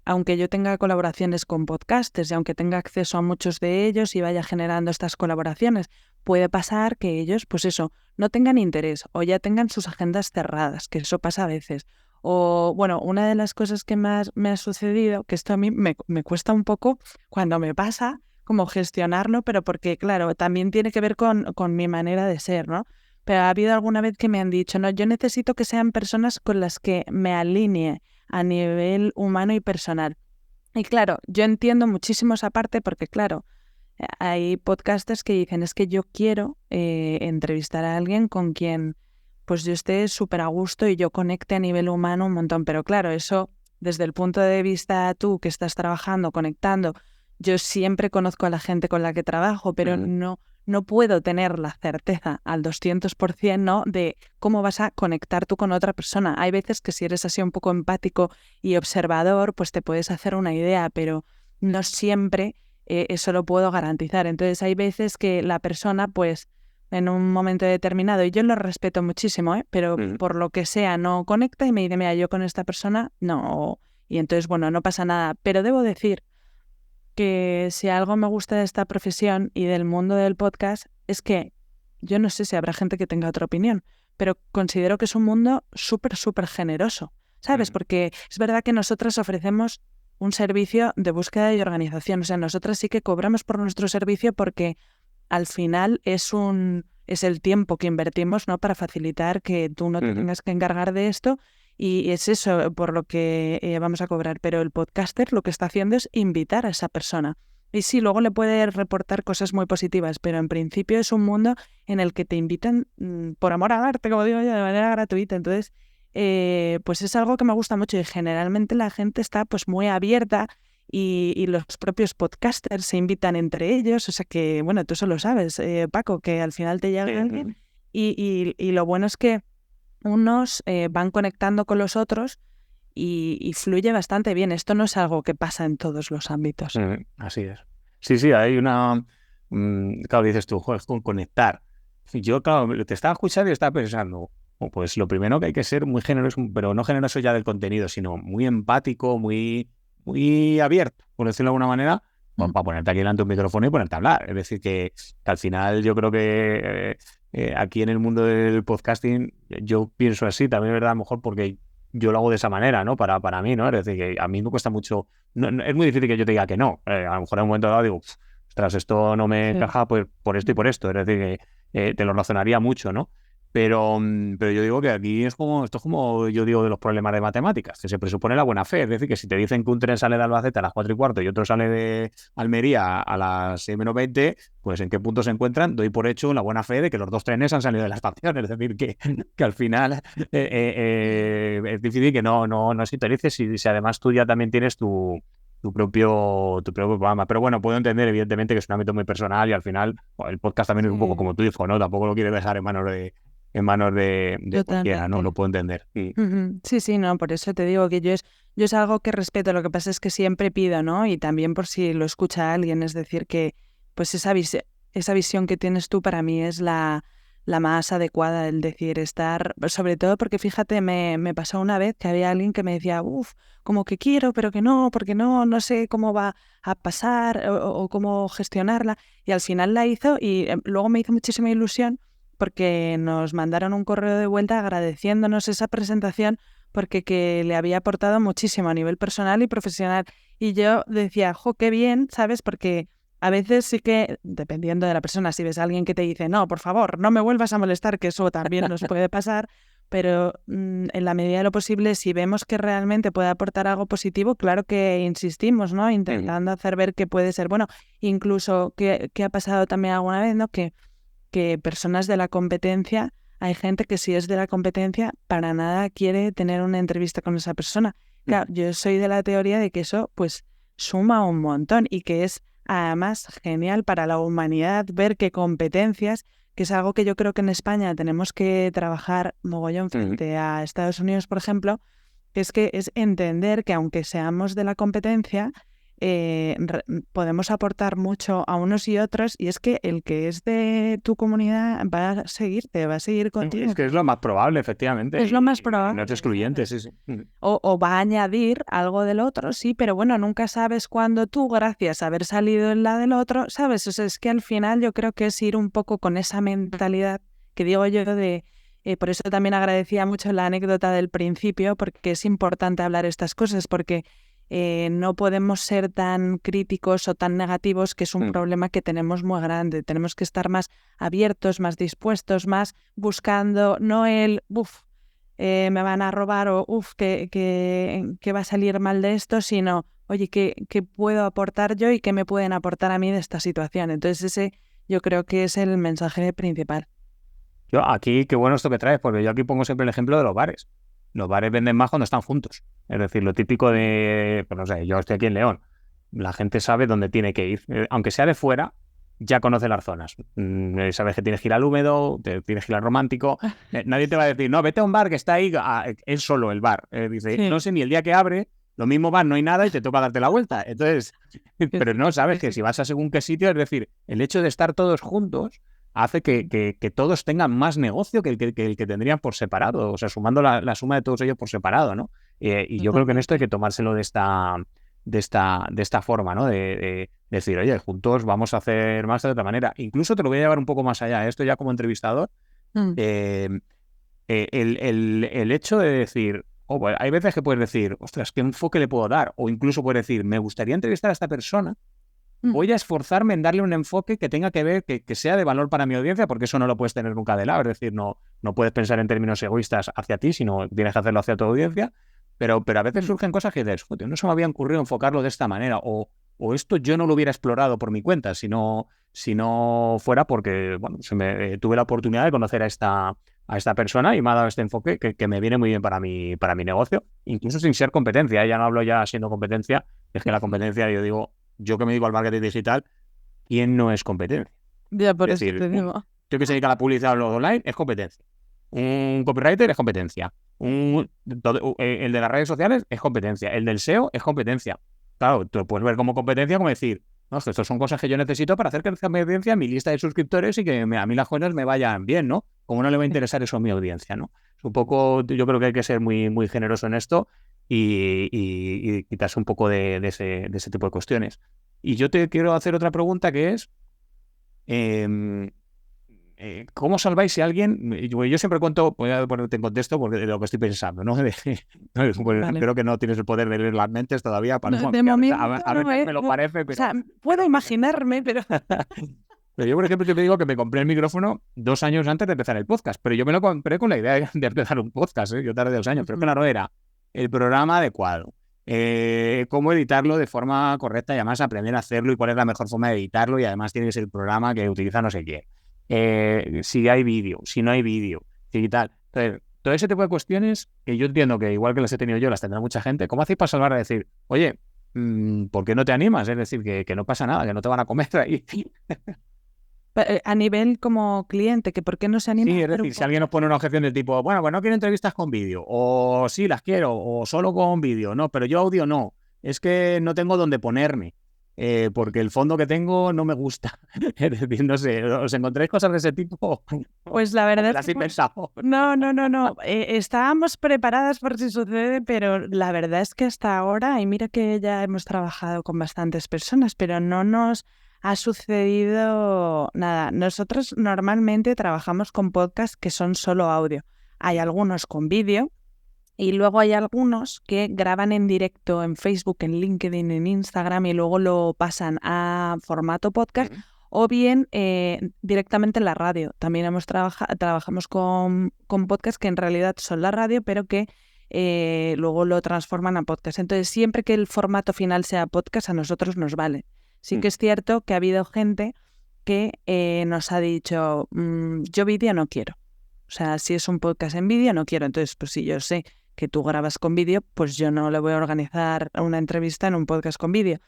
aunque yo tenga colaboraciones con podcasters y aunque tenga acceso a muchos de ellos y vaya generando estas colaboraciones, puede pasar que ellos, pues eso, no tengan interés o ya tengan sus agendas cerradas, que eso pasa a veces. O, bueno, una de las cosas que más me ha sucedido, que esto a mí me cuesta un poco cuando me pasa, como gestionarlo, pero porque, claro, también tiene que ver con mi manera de ser, ¿no? Pero ha habido alguna vez que me han dicho, no, yo necesito que sean personas con las que me alinee a nivel humano y personal. Y claro, yo entiendo muchísimo esa parte porque, claro, hay podcasters que dicen, es que yo quiero entrevistar a alguien con quien pues yo esté súper a gusto y yo conecte a nivel humano un montón. Pero claro, eso desde el punto de vista tú que estás trabajando, conectando, yo siempre conozco a la gente con la que trabajo, pero no puedo tener la certeza al 200%, ¿no?, de cómo vas a conectar tú con otra persona. Hay veces que si eres así un poco empático y observador, pues te puedes hacer una idea, pero no siempre eso lo puedo garantizar. Entonces hay veces que la persona, pues en un momento determinado, y yo lo respeto muchísimo, pero por lo que sea no conecta y me dice, mira, yo con esta persona no. Y entonces, bueno, no pasa nada. Pero debo decir que si algo me gusta de esta profesión y del mundo del podcast es que yo no sé si habrá gente que tenga otra opinión, pero considero que es un mundo súper, súper generoso, ¿sabes? Porque es verdad que nosotras ofrecemos un servicio de búsqueda y organización. O sea, nosotras sí que cobramos por nuestro servicio porque al final es el tiempo que invertimos, ¿no?, para facilitar que tú no te tengas que encargar de esto. Y es eso por lo que vamos a cobrar. Pero el podcaster lo que está haciendo es invitar a esa persona. Y sí, luego le puede reportar cosas muy positivas, pero en principio es un mundo en el que te invitan por amor al arte, como digo yo, de manera gratuita. Entonces, pues es algo que me gusta mucho y generalmente la gente está pues muy abierta y los propios podcasters se invitan entre ellos. O sea que, bueno, tú eso lo sabes, Paco, que al final te llega alguien y lo bueno es que unos van conectando con los otros y fluye bastante bien. Esto no es algo que pasa en todos los ámbitos. Así es. Sí, hay una... claro, dices tú, joder, con conectar. Yo, claro, te estaba escuchando y estaba pensando, pues lo primero que hay que ser muy generoso, pero no generoso ya del contenido, sino muy empático, muy abierto, por decirlo de alguna manera, para ponerte aquí delante un micrófono y ponerte a hablar. Es decir, que al final yo creo que aquí en el mundo del podcasting yo pienso así, también es verdad, a lo mejor porque yo lo hago de esa manera, ¿no? Para mí, ¿no? Es decir, que a mí me cuesta mucho, es muy difícil que yo te diga que no. A lo mejor en un momento dado digo, ostras, esto no me encaja pues, por esto y por esto. Es decir, que te lo razonaría mucho, ¿no? Pero yo digo que aquí esto es como yo digo de los problemas de matemáticas, que se presupone la buena fe. Es decir, que si te dicen que un tren sale de Albacete a las 4:15 y otro sale de Almería a las 6:20, pues en qué punto se encuentran, doy por hecho la buena fe de que los dos trenes han salido de la estación. Es decir, que al final es difícil que no sintonices si además tú ya también tienes tu propio programa. Pero bueno, puedo entender evidentemente que es un ámbito muy personal y al final el podcast también es un poco como tu hijo, ¿no? Tampoco lo quieres dejar en manos de cualquiera, ¿no? Lo puedo entender. Sí, no, por eso te digo que yo es algo que respeto. Lo que pasa es que siempre pido, ¿no? Y también por si lo escucha alguien, es decir, que pues esa visión que tienes tú para mí es la la más adecuada, el decir, estar, sobre todo porque fíjate, me pasó una vez que había alguien que me decía, como que quiero, pero que no, porque no sé cómo va a pasar o cómo gestionarla, y al final la hizo y luego me hizo muchísima ilusión porque nos mandaron un correo de vuelta agradeciéndonos esa presentación porque que le había aportado muchísimo a nivel personal y profesional. Y yo decía, qué bien, ¿sabes? Porque a veces sí que, dependiendo de la persona, si ves a alguien que te dice, no, por favor, no me vuelvas a molestar, que eso también nos puede pasar, pero en la medida de lo posible, si vemos que realmente puede aportar algo positivo, claro que insistimos, ¿no? Intentando hacer ver que puede ser bueno. Incluso que ha pasado también alguna vez, ¿no? Que personas de la competencia, hay gente que si es de la competencia, para nada quiere tener una entrevista con esa persona. Claro, yo soy de la teoría de que eso pues suma un montón y que es además genial para la humanidad ver qué competencias, que es algo que yo creo que en España tenemos que trabajar mogollón frente a Estados Unidos, por ejemplo, que es entender que aunque seamos de la competencia, podemos aportar mucho a unos y otros, y es que el que es de tu comunidad va a seguirte, va a seguir contigo. Es que es lo más probable, efectivamente. Es lo más probable. No es excluyente, sí. O va a añadir algo del otro, sí, pero bueno, nunca sabes cuándo tú, gracias a haber salido en la del otro, ¿sabes? O sea, es que al final yo creo que es ir un poco con esa mentalidad que digo yo de... por eso también agradecía mucho la anécdota del principio, porque es importante hablar estas cosas, porque no podemos ser tan críticos o tan negativos, que es un problema que tenemos muy grande. Tenemos que estar más abiertos, más dispuestos, más buscando, no el, me van a robar o que va a salir mal de esto, sino, oye, ¿qué puedo aportar yo y qué me pueden aportar a mí de esta situación? Entonces ese yo creo que es el mensaje principal. Yo aquí, qué bueno esto que traes, porque yo aquí pongo siempre el ejemplo de los bares. Los bares venden más cuando están juntos. Es decir, lo típico de, pues no sé, yo estoy aquí en León. La gente sabe dónde tiene que ir. Aunque sea de fuera, ya conoce las zonas. Sabes que tienes que ir al húmedo, tienes que ir al romántico. Nadie te va a decir, no, vete a un bar que está ahí, es solo el bar. Dice, sí. No sé ni el día que abre, lo mismo bar, no hay nada y te toca darte la vuelta. Entonces, pero no, sabes que si vas a según qué sitio, es decir, el hecho de estar todos juntos hace que todos tengan más negocio que el que tendrían por separado, o sea, sumando la suma de todos ellos por separado, ¿no? Y yo creo que en esto hay que tomárselo de esta forma, ¿no? De decir, oye, juntos vamos a hacer más de otra manera. Incluso te lo voy a llevar un poco más allá, esto ya como entrevistador, el hecho de decir, bueno, hay veces que puedes decir, ostras, ¿qué enfoque le puedo dar? O incluso puedes decir, me gustaría entrevistar a esta persona, voy a esforzarme en darle un enfoque que tenga que ver, que sea de valor para mi audiencia, porque eso no lo puedes tener nunca de lado. Es decir, no puedes pensar en términos egoístas hacia ti, sino tienes que hacerlo hacia tu audiencia. Pero a veces surgen cosas que dices, no se me había ocurrido enfocarlo de esta manera, o esto yo no lo hubiera explorado por mi cuenta, si no fuera porque bueno, tuve la oportunidad de conocer a esta persona y me ha dado este enfoque que me viene muy bien para mi negocio, incluso sin ser competencia. Ya no hablo ya siendo competencia, es que la competencia, yo que me digo al marketing digital, ¿quién no es competencia? Ya, por eso te digo. Yo que se dedica a la publicidad online es competencia. Un copywriter es competencia. El de las redes sociales es competencia. El del SEO es competencia. Claro, tú puedes ver como competencia como decir, no, estas son cosas que yo necesito para hacer crecer mi audiencia, mi lista de suscriptores y que a mí las cosas me vayan bien, ¿no? ¿Cómo no le va a interesar eso a mi audiencia, no? Es un poco, yo creo que hay que ser muy, muy generoso en esto y quitarse un poco de ese tipo de cuestiones. Y yo te quiero hacer otra pregunta que es, ¿cómo salváis si alguien? Yo siempre cuento, voy a ponerte en contexto porque de lo que estoy pensando, ¿no? Vale. Creo que no tienes el poder de leer las mentes todavía. De momento, a veces me lo parece, pero... O sea, puedo imaginarme, pero... Pero yo, por ejemplo, te digo que me compré el micrófono 2 años antes de empezar el podcast, pero yo me lo compré con la idea de empezar un podcast, ¿eh? Yo tardé 2 años, pero claro, era el programa adecuado, cómo editarlo de forma correcta y además aprender a hacerlo y cuál es la mejor forma de editarlo y además tiene que ser el programa que utiliza no sé quién. Si hay vídeo, si no hay vídeo, y tal. Entonces, todo ese tipo de cuestiones que yo entiendo que igual que las he tenido yo, las tendrá mucha gente. ¿Cómo hacéis para salvar a decir, oye, ¿por qué no te animas? Es decir, que no pasa nada, que no te van a comer ahí. A nivel como cliente, que ¿por qué no se anima? Sí, es decir, si alguien nos pone una objeción del tipo, bueno, pues no quiero entrevistas con vídeo, o sí, las quiero, o solo con vídeo, no, pero yo audio no, es que no tengo dónde ponerme. porque el fondo que tengo no me gusta. Es decir, no sé, ¿os encontráis cosas de ese tipo? Pues la verdad ¿Las es he que pensado? no. Estábamos preparadas por si sucede, pero la verdad es que hasta ahora, y mira que ya hemos trabajado con bastantes personas, pero no nos ha sucedido nada. Nosotros normalmente trabajamos con podcasts que son solo audio. Hay algunos con vídeo y luego hay algunos que graban en directo en Facebook, en LinkedIn, en Instagram y luego lo pasan a formato podcast. O bien directamente en la radio. También trabajamos con podcasts que en realidad son la radio, pero que luego lo transforman a podcast. Entonces, siempre que el formato final sea podcast, a nosotros nos vale. Sí que es cierto que ha habido gente que nos ha dicho, yo vídeo no quiero. O sea, si es un podcast en vídeo, no quiero. Entonces, pues si yo sé que tú grabas con vídeo, pues yo no le voy a organizar una entrevista en un podcast con vídeo.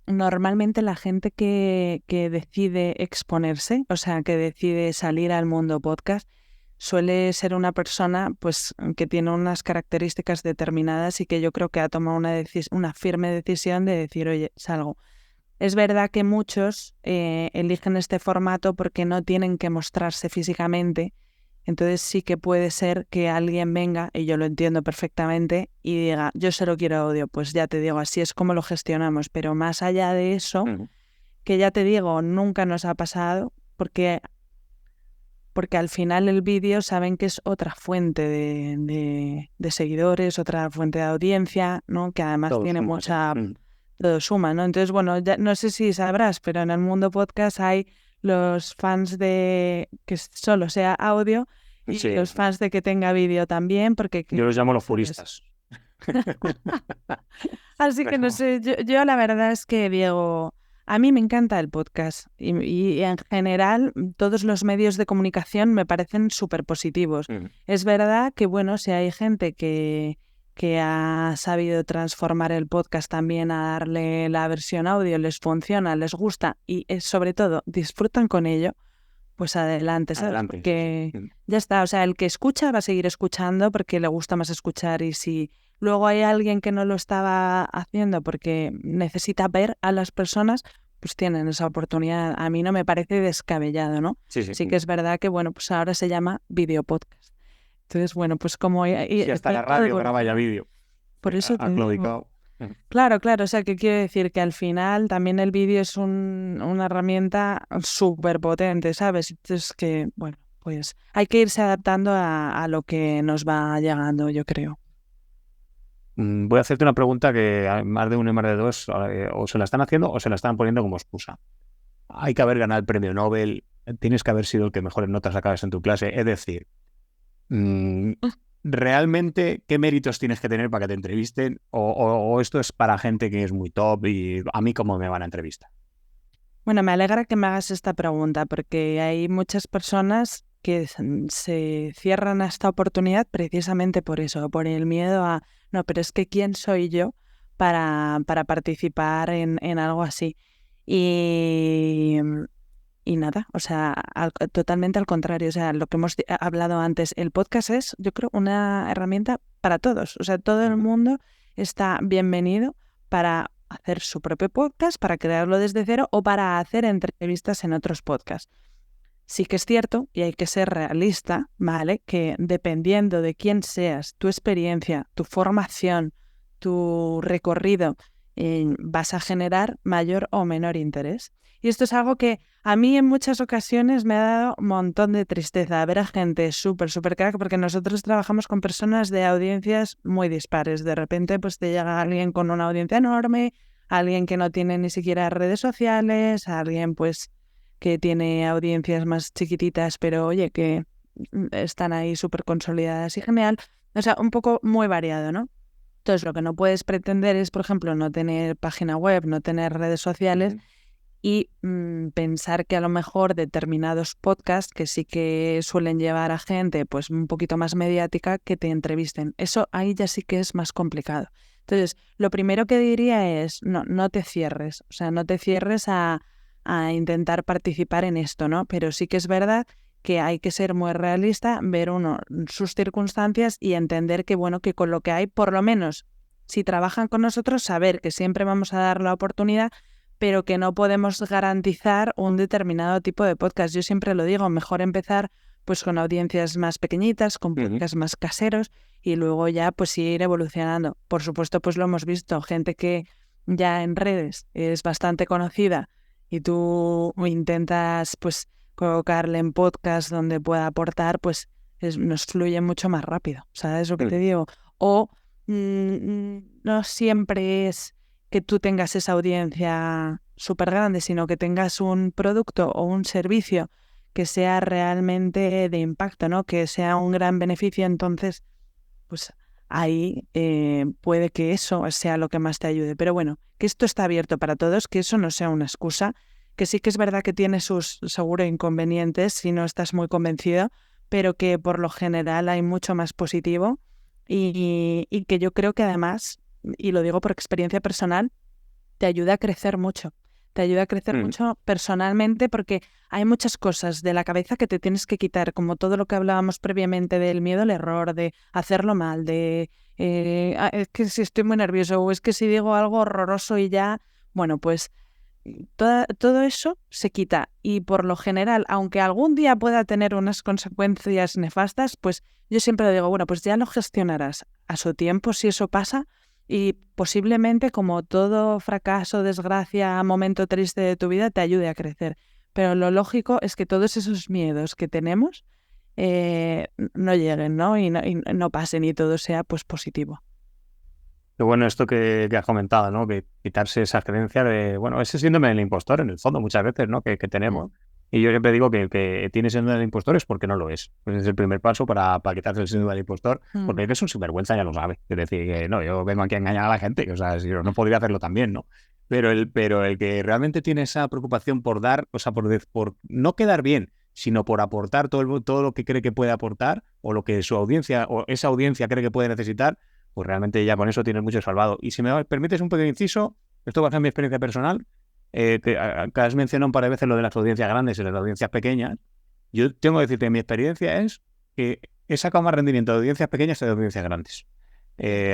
Normalmente la gente que decide exponerse, o sea, que decide salir al mundo podcast, suele ser una persona pues que tiene unas características determinadas y que yo creo que ha tomado una firme decisión de decir, oye, salgo. Es verdad que muchos eligen este formato porque no tienen que mostrarse físicamente. Entonces sí que puede ser que alguien venga, y yo lo entiendo perfectamente, y diga, yo solo quiero audio. Pues ya te digo, así es como lo gestionamos. Pero más allá de eso, que ya te digo, nunca nos ha pasado, porque al final el vídeo saben que es otra fuente de seguidores, otra fuente de audiencia, ¿no? Que además Todo tiene suma, mucha... sí. Todo suma, ¿no? Entonces, bueno, ya, no sé si sabrás, pero en el mundo podcast hay los fans de que solo sea audio y Sí, los fans de que tenga vídeo también, porque... yo los llamo los ¿sabes? puristas. Así que no Pero, sé, yo la verdad es que, Diego, a mí me encanta el podcast y en general todos los medios de comunicación me parecen súper positivos. Es verdad que, bueno, si hay gente que ha sabido transformar el podcast también a darle la versión audio, les funciona, les gusta y sobre todo disfrutan con ello, pues adelante, ¿sabes? adelante. Porque ya está, o sea, el que escucha va a seguir escuchando porque le gusta más escuchar y si luego hay alguien que no lo estaba haciendo porque necesita ver a las personas, pues tienen esa oportunidad. A mí no me parece descabellado, ¿no? Sí que es verdad que, bueno, pues ahora se llama videopodcast. Entonces, bueno, pues como... Si hasta la radio graba ya vídeo. Por eso Ha te digo. claudicado. Claro, o sea, que quiero decir que al final también el vídeo es una herramienta súper potente, ¿sabes? Entonces que, bueno, pues hay que irse adaptando a lo que nos va llegando, yo creo. Voy a hacerte una pregunta que más de uno y más de dos o se la están haciendo o se la están poniendo como excusa. Hay que haber ganado el premio Nobel, tienes que haber sido el que mejores notas sacabas en tu clase. Es decir, ¿realmente qué méritos tienes que tener para que te entrevisten? ¿O esto es para gente que es muy top y a mí cómo me van a entrevistar? Bueno, me alegra que me hagas esta pregunta porque hay muchas personas que se cierran a esta oportunidad precisamente por eso, por el miedo a, no, pero es que ¿quién soy yo para participar en algo así? Y, y nada, o sea, totalmente al contrario, o sea, lo que hemos hablado antes, el podcast es, yo creo, una herramienta para todos, o sea, todo el mundo está bienvenido para hacer su propio podcast, para crearlo desde cero o para hacer entrevistas en otros podcasts. Sí que es cierto, y hay que ser realista, ¿vale? Que dependiendo de quién seas, tu experiencia, tu formación, tu recorrido, vas a generar mayor o menor interés. Y esto es algo que a mí en muchas ocasiones me ha dado un montón de tristeza ver a gente súper crack, porque nosotros trabajamos con personas de audiencias muy dispares. De repente pues te llega alguien con una audiencia enorme, alguien que no tiene ni siquiera redes sociales, alguien pues que tiene audiencias más chiquititas, pero oye, que están ahí súper consolidadas y genial. O sea, un poco muy variado, ¿no? Entonces, lo que no puedes pretender es, por ejemplo, no tener página web, no tener redes sociales y pensar que a lo mejor determinados podcasts que sí que suelen llevar a gente pues un poquito más mediática que te entrevisten. Eso ahí ya sí que es más complicado. Entonces, lo primero que diría es no te cierres, o sea, no te cierres a intentar participar en esto, ¿no? Pero sí que es verdad que hay que ser muy realista, ver uno sus circunstancias y entender que, bueno, que con lo que hay, por lo menos, si trabajan con nosotros, saber que siempre vamos a dar la oportunidad, pero que no podemos garantizar un determinado tipo de podcast. Yo siempre lo digo, mejor empezar pues con audiencias más pequeñitas, con podcasts más caseros y luego ya pues ir evolucionando. Por supuesto, pues lo hemos visto, gente que ya en redes es bastante conocida y tú intentas pues colocarle en podcast donde pueda aportar, pues nos fluye mucho más rápido, ¿sabes lo que te digo? O no siempre es que tú tengas esa audiencia súper grande, sino que tengas un producto o un servicio que sea realmente de impacto, ¿no? Que sea un gran beneficio, entonces, pues ahí puede que eso sea lo que más te ayude. Pero bueno, que esto está abierto para todos, que eso no sea una excusa, que sí que es verdad que tiene sus seguro inconvenientes si no estás muy convencido, pero que por lo general hay mucho más positivo y que yo creo que además, y lo digo por experiencia personal, te ayuda a crecer mucho. Te ayuda a crecer mucho personalmente porque hay muchas cosas de la cabeza que te tienes que quitar, como todo lo que hablábamos previamente del miedo al error, de hacerlo mal, de es que si estoy muy nervioso o es que si digo algo horroroso y ya, bueno, pues todo eso se quita y por lo general, aunque algún día pueda tener unas consecuencias nefastas, pues yo siempre le digo, bueno, pues ya lo gestionarás a su tiempo si eso pasa. Y posiblemente, como todo fracaso, desgracia, momento triste de tu vida, te ayude a crecer. Pero lo lógico es que todos esos miedos que tenemos no lleguen, ¿no? Y no pasen y todo sea pues positivo. Qué bueno esto que has comentado, ¿no? Que quitarse esa creencia de, bueno, ese síndrome del impostor en el fondo muchas veces, ¿no? Que tenemos. Y yo siempre digo que tienes síndrome del impostor es porque no lo es. Pues es el primer paso para quitarse el síndrome del impostor, porque eres un sinvergüenza, ya lo sabe. Es decir, que no, yo vengo aquí a engañar a la gente, o sea, si yo no podría hacerlo también, ¿no? Pero el que realmente tiene esa preocupación por dar, o sea, por no quedar bien, sino por aportar todo lo que cree que puede aportar, o lo que su audiencia, o esa audiencia cree que puede necesitar, pues realmente ya con eso tienes mucho salvado. Y si me permites un pequeño inciso, esto va a ser mi experiencia personal, que has mencionado un par de veces lo de las audiencias grandes y las audiencias pequeñas. Yo tengo que decirte que mi experiencia es que he sacado más rendimiento de audiencias pequeñas que de audiencias grandes.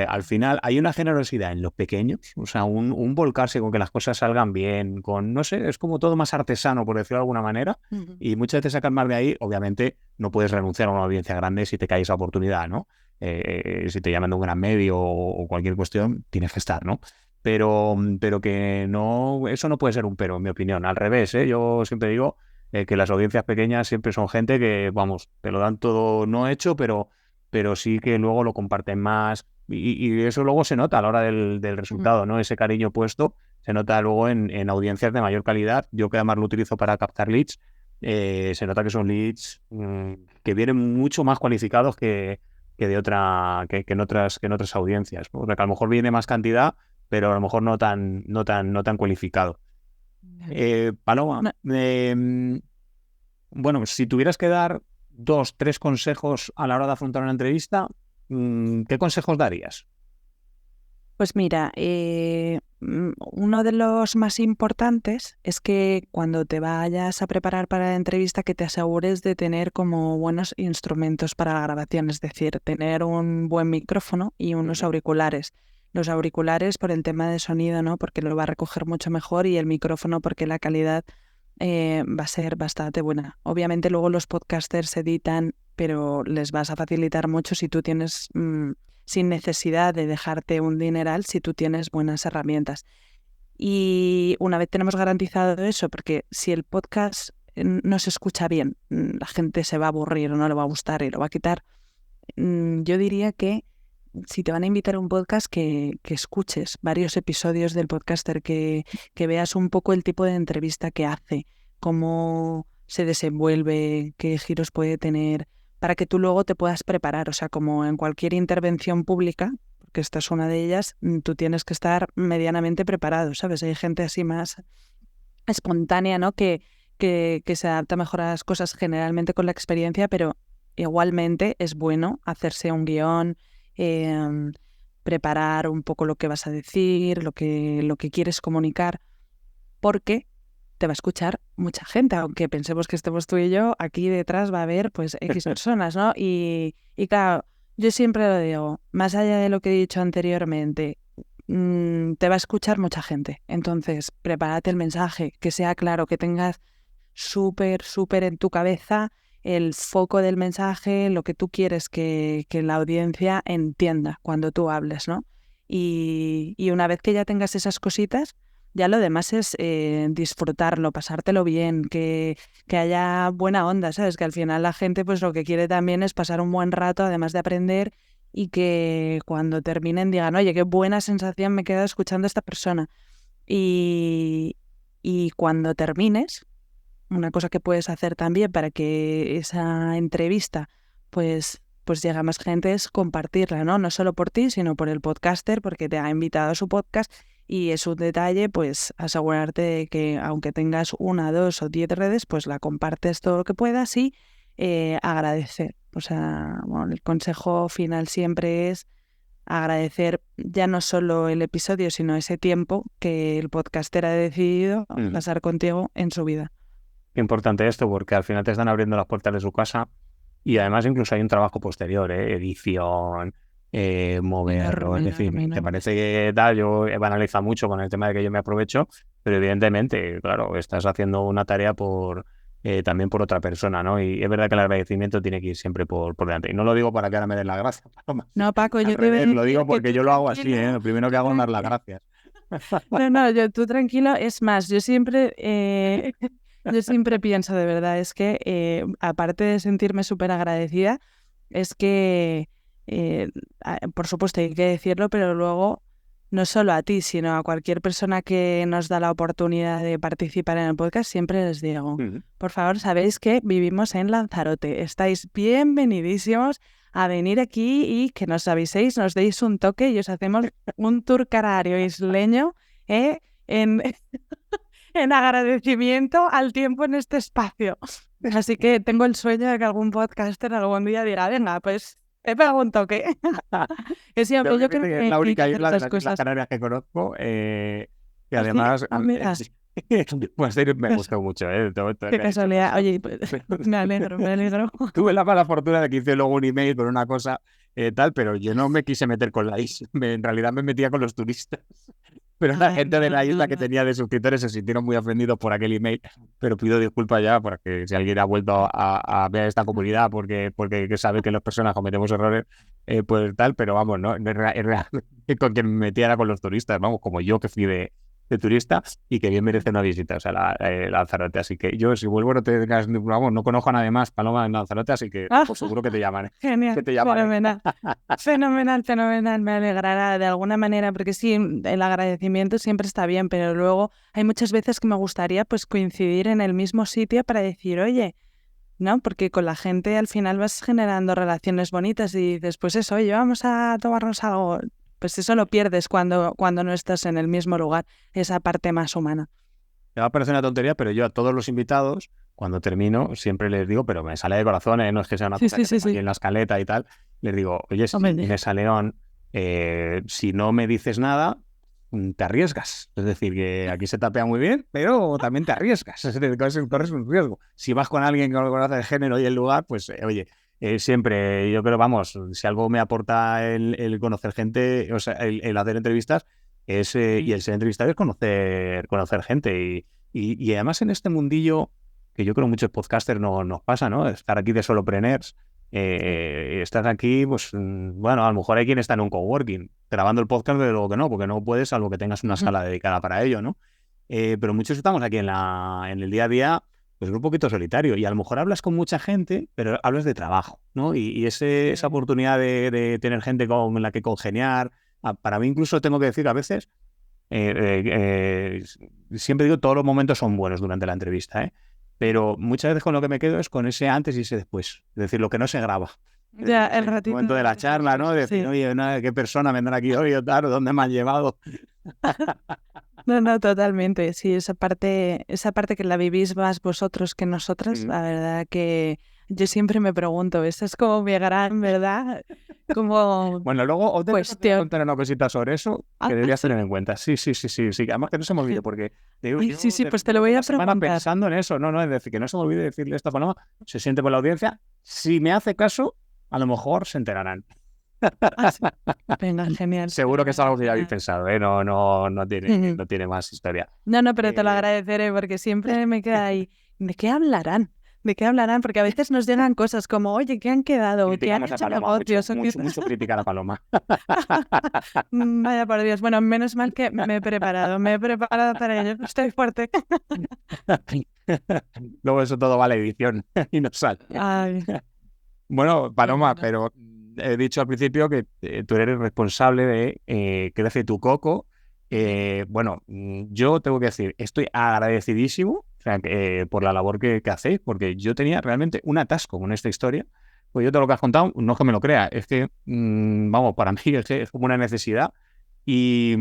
Al final hay una generosidad en los pequeños, o sea, un volcarse con que las cosas salgan bien, con, no sé, es como todo más artesano, por decirlo de alguna manera, y muchas veces sacar más de ahí, obviamente no puedes renunciar a una audiencia grande si te cae esa oportunidad, ¿no? Si te llaman de un gran medio o cualquier cuestión, tienes que estar, ¿no? Pero que no, eso no puede ser un pero, en mi opinión. Al revés, yo siempre digo que las audiencias pequeñas siempre son gente que, vamos, te lo dan todo no hecho, pero sí que luego lo comparten más y eso luego se nota a la hora del resultado, ¿no? Ese cariño puesto se nota luego en audiencias de mayor calidad. Yo que además lo utilizo para captar leads, se nota que son leads que vienen mucho más cualificados que en otras audiencias, porque a lo mejor viene más cantidad, pero a lo mejor no tan cualificado. Paloma, bueno, si tuvieras que dar 2-3 consejos a la hora de afrontar una entrevista, ¿qué consejos darías? Pues mira, uno de los más importantes es que cuando te vayas a preparar para la entrevista que te asegures de tener como buenos instrumentos para la grabación, es decir, tener un buen micrófono y unos auriculares. Los auriculares por el tema de sonido, ¿no? Porque lo va a recoger mucho mejor y el micrófono porque la calidad va a ser bastante buena. Obviamente luego los podcasters editan, pero les vas a facilitar mucho si tú tienes... sin necesidad de dejarte un dineral si tú tienes buenas herramientas. Y una vez tenemos garantizado eso, porque si el podcast no se escucha bien, la gente se va a aburrir o no le va a gustar y lo va a quitar, yo diría que si te van a invitar a un podcast, que escuches varios episodios del podcaster, que veas un poco el tipo de entrevista que hace, cómo se desenvuelve, qué giros puede tener, para que tú luego te puedas preparar. O sea, como en cualquier intervención pública, porque esta es una de ellas, tú tienes que estar medianamente preparado, ¿sabes? Hay gente así más espontánea, ¿no? Que se adapta mejor a las cosas generalmente con la experiencia, pero igualmente es bueno hacerse un guión, preparar un poco lo que vas a decir, lo que quieres comunicar, porque te va a escuchar mucha gente, aunque pensemos que estemos tú y yo, aquí detrás va a haber pues X personas, ¿no? Y claro, yo siempre lo digo, más allá de lo que he dicho anteriormente, te va a escuchar mucha gente. Entonces, prepárate el mensaje, que sea claro, que tengas súper en tu cabeza el foco del mensaje, lo que tú quieres que la audiencia entienda cuando tú hables, ¿no? Y una vez que ya tengas esas cositas, ya lo demás es disfrutarlo, pasártelo bien, que haya buena onda, ¿sabes? Que al final la gente pues lo que quiere también es pasar un buen rato, además de aprender, y que cuando terminen digan, oye, qué buena sensación me he quedado escuchando a esta persona. Y cuando termines, una cosa que puedes hacer también para que esa entrevista pues llegue a más gente es compartirla, ¿no? No solo por ti, sino por el podcaster, porque te ha invitado a su podcast, y es un detalle, pues asegurarte de que aunque tengas 1, 2 o 10 redes, pues la compartes todo lo que puedas y agradecer. O sea, bueno, el consejo final siempre es agradecer ya no solo el episodio, sino ese tiempo que el podcaster ha decidido pasar contigo en su vida. Qué importante esto, porque al final te están abriendo las puertas de su casa y además incluso hay un trabajo posterior, edición, moverlo, es decir, te parece que tal, yo he banalizado mucho con el tema de que yo me aprovecho, pero evidentemente, claro, estás haciendo una tarea también por otra persona, ¿no? Y es verdad que el agradecimiento tiene que ir siempre por delante. Y no lo digo para que ahora me den las gracias, Paloma. No, Paco, yo te lo digo porque yo lo hago así, lo primero que hago es dar las gracias. No, tú tranquilo. Es más, yo siempre pienso, de verdad, es que aparte de sentirme súper agradecida, es que, por supuesto, hay que decirlo, pero luego no solo a ti, sino a cualquier persona que nos da la oportunidad de participar en el podcast, siempre les digo, por favor, sabéis que vivimos en Lanzarote, estáis bienvenidísimos a venir aquí y que nos aviséis, nos deis un toque y os hacemos un tour canario isleño en agradecimiento al tiempo en este espacio. Así que tengo el sueño de que algún podcaster algún día diga, venga, pues te pego un toque. Yo creo que es la única isla de las Islas Canarias que conozco, que además pues me gustó mucho. Qué casualidad. Oye, me alegro. Tuve la mala fortuna de que hice luego un email con una cosa tal, pero yo no me quise meter con la isla, en realidad me metía con los turistas. Pero la gente de la isla que tenía de suscriptores se sintieron muy ofendidos por aquel email, pero pido disculpas ya porque si alguien ha vuelto a ver esta comunidad porque sabe que las personas cometemos errores, pues tal, pero vamos, no, con quien me metía era con los turistas, vamos, como yo que fui de turista y que bien merece una visita, o sea, Lanzarote. Así que yo, si vuelvo, vamos, no conozco a nadie más, Paloma, en Lanzarote, así que pues seguro que te llaman. Genial, que te llaman. Fenomenal, me alegrará de alguna manera, porque sí, el agradecimiento siempre está bien, pero luego hay muchas veces que me gustaría pues coincidir en el mismo sitio para decir, oye, ¿no? Porque con la gente al final vas generando relaciones bonitas y dices, pues eso, oye, vamos a tomarnos algo. Pues eso lo pierdes cuando no estás en el mismo lugar, esa parte más humana. Me va a parecer una tontería, pero yo a todos los invitados, cuando termino, siempre les digo, pero me sale de corazón, no es que sea una cosa que tengo aquí en la escaleta y tal, les digo, oye, si vienes a León, si no me dices nada, te arriesgas. Es decir, que aquí se tapea muy bien, pero también te arriesgas. Es decir, corres un riesgo. Si vas con alguien que no conoce el género y el lugar, pues, oye, siempre, yo creo, vamos, si algo me aporta el conocer gente, o sea, el hacer entrevistas, y el ser entrevistado es conocer gente. Y además en este mundillo, que yo creo muchos podcasters nos pasa, ¿no? Estar aquí de solopreneurs, estar aquí, pues, bueno, a lo mejor hay quien está en un coworking, grabando el podcast, de luego que no, porque no puedes, salvo que tengas una sala dedicada para ello, ¿no? Pero muchos estamos aquí en el día a día, pues un poquito solitario, y a lo mejor hablas con mucha gente, pero hablas de trabajo, ¿no? Y esa oportunidad de tener gente con la que congeniar, para mí incluso tengo que decir a veces, siempre digo, todos los momentos son buenos durante la entrevista, pero muchas veces con lo que me quedo es con ese antes y ese después, es decir, lo que no se graba. Ya, el ratito. El momento de la charla, ¿no? De decir, oye, ¿qué persona vendrá aquí hoy o tal? ¿Dónde me han llevado? No, totalmente. Sí, esa parte que la vivís más vosotros que nosotras, la verdad que yo siempre me pregunto, esa es como mi gran, ¿verdad? Como bueno, luego os tengo que contar una cosita sobre eso que deberías tener en cuenta. Sí. Además que no se me olvide, porque sí, pues te lo voy a preguntar. Pensando en eso, no, es decir, que no se me olvide decirle esta palabra, se siente por la audiencia. Si me hace caso, a lo mejor se enterarán. Ah, sí. Venga, genial. Seguro que es algo que ya habéis pensado, ¿eh? No tiene más historia. No, pero te lo Eh, agradeceré porque siempre me queda ahí. ¿De qué hablarán? ¿De qué hablarán? Porque a veces nos llegan cosas como, oye, ¿qué han quedado? ¿Qué han Criticamos a hecho Paloma mucho, negocios? ¿O qué mucho, tal? mucho criticar a Paloma. Vaya por Dios. Bueno, menos mal que me he preparado para ello. Estoy fuerte. Luego eso todo va a la edición y no sale. Ay, Bueno, pues Paloma, bueno. pero he dicho al principio que tú eres responsable de Crece tu Coco. Bueno, yo tengo que decir, estoy agradecidísimo, o sea, por la labor que hacéis, porque yo tenía realmente un atasco con esta historia. Pues yo todo lo que has contado, no es que me lo crea, es que, vamos, para mí es como una necesidad. Y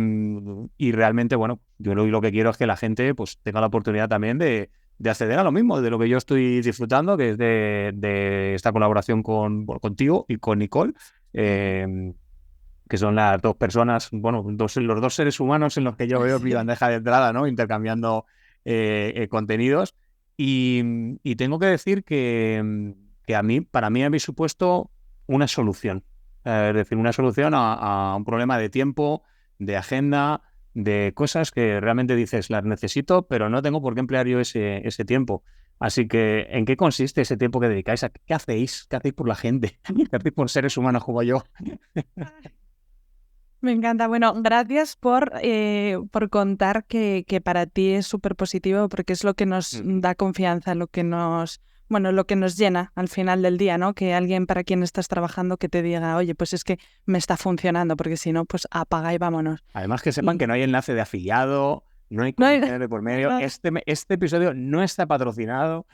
realmente, bueno, yo lo que quiero es que la gente pues tenga la oportunidad también de acceder a lo mismo, de lo que yo estoy disfrutando, que es de esta colaboración contigo y con Nicole, que son las dos personas, bueno, los dos seres humanos en los que yo veo mi Sí. bandeja de entrada, ¿no? Intercambiando contenidos. Y tengo que decir que para mí habéis supuesto una solución. Es decir, una solución a un problema de tiempo, de agenda, de cosas que realmente dices, las necesito, pero no tengo por qué emplear yo ese tiempo. Así que, ¿en qué consiste ese tiempo que dedicáis? ¿Qué hacéis? ¿Qué hacéis por la gente? ¿Qué hacéis por seres humanos como yo? Me encanta. Bueno, gracias por contar que para ti es súper positivo porque es lo que nos Ujú. da confianza, lo que nos llena al final del día, ¿no? Que alguien para quien estás trabajando que te diga, oye, pues es que me está funcionando, porque si no, pues apaga y vámonos. Además que sepan que Y no hay enlace de afiliado, no hay no hay comisiones de por medio. nada. Este episodio no está patrocinado.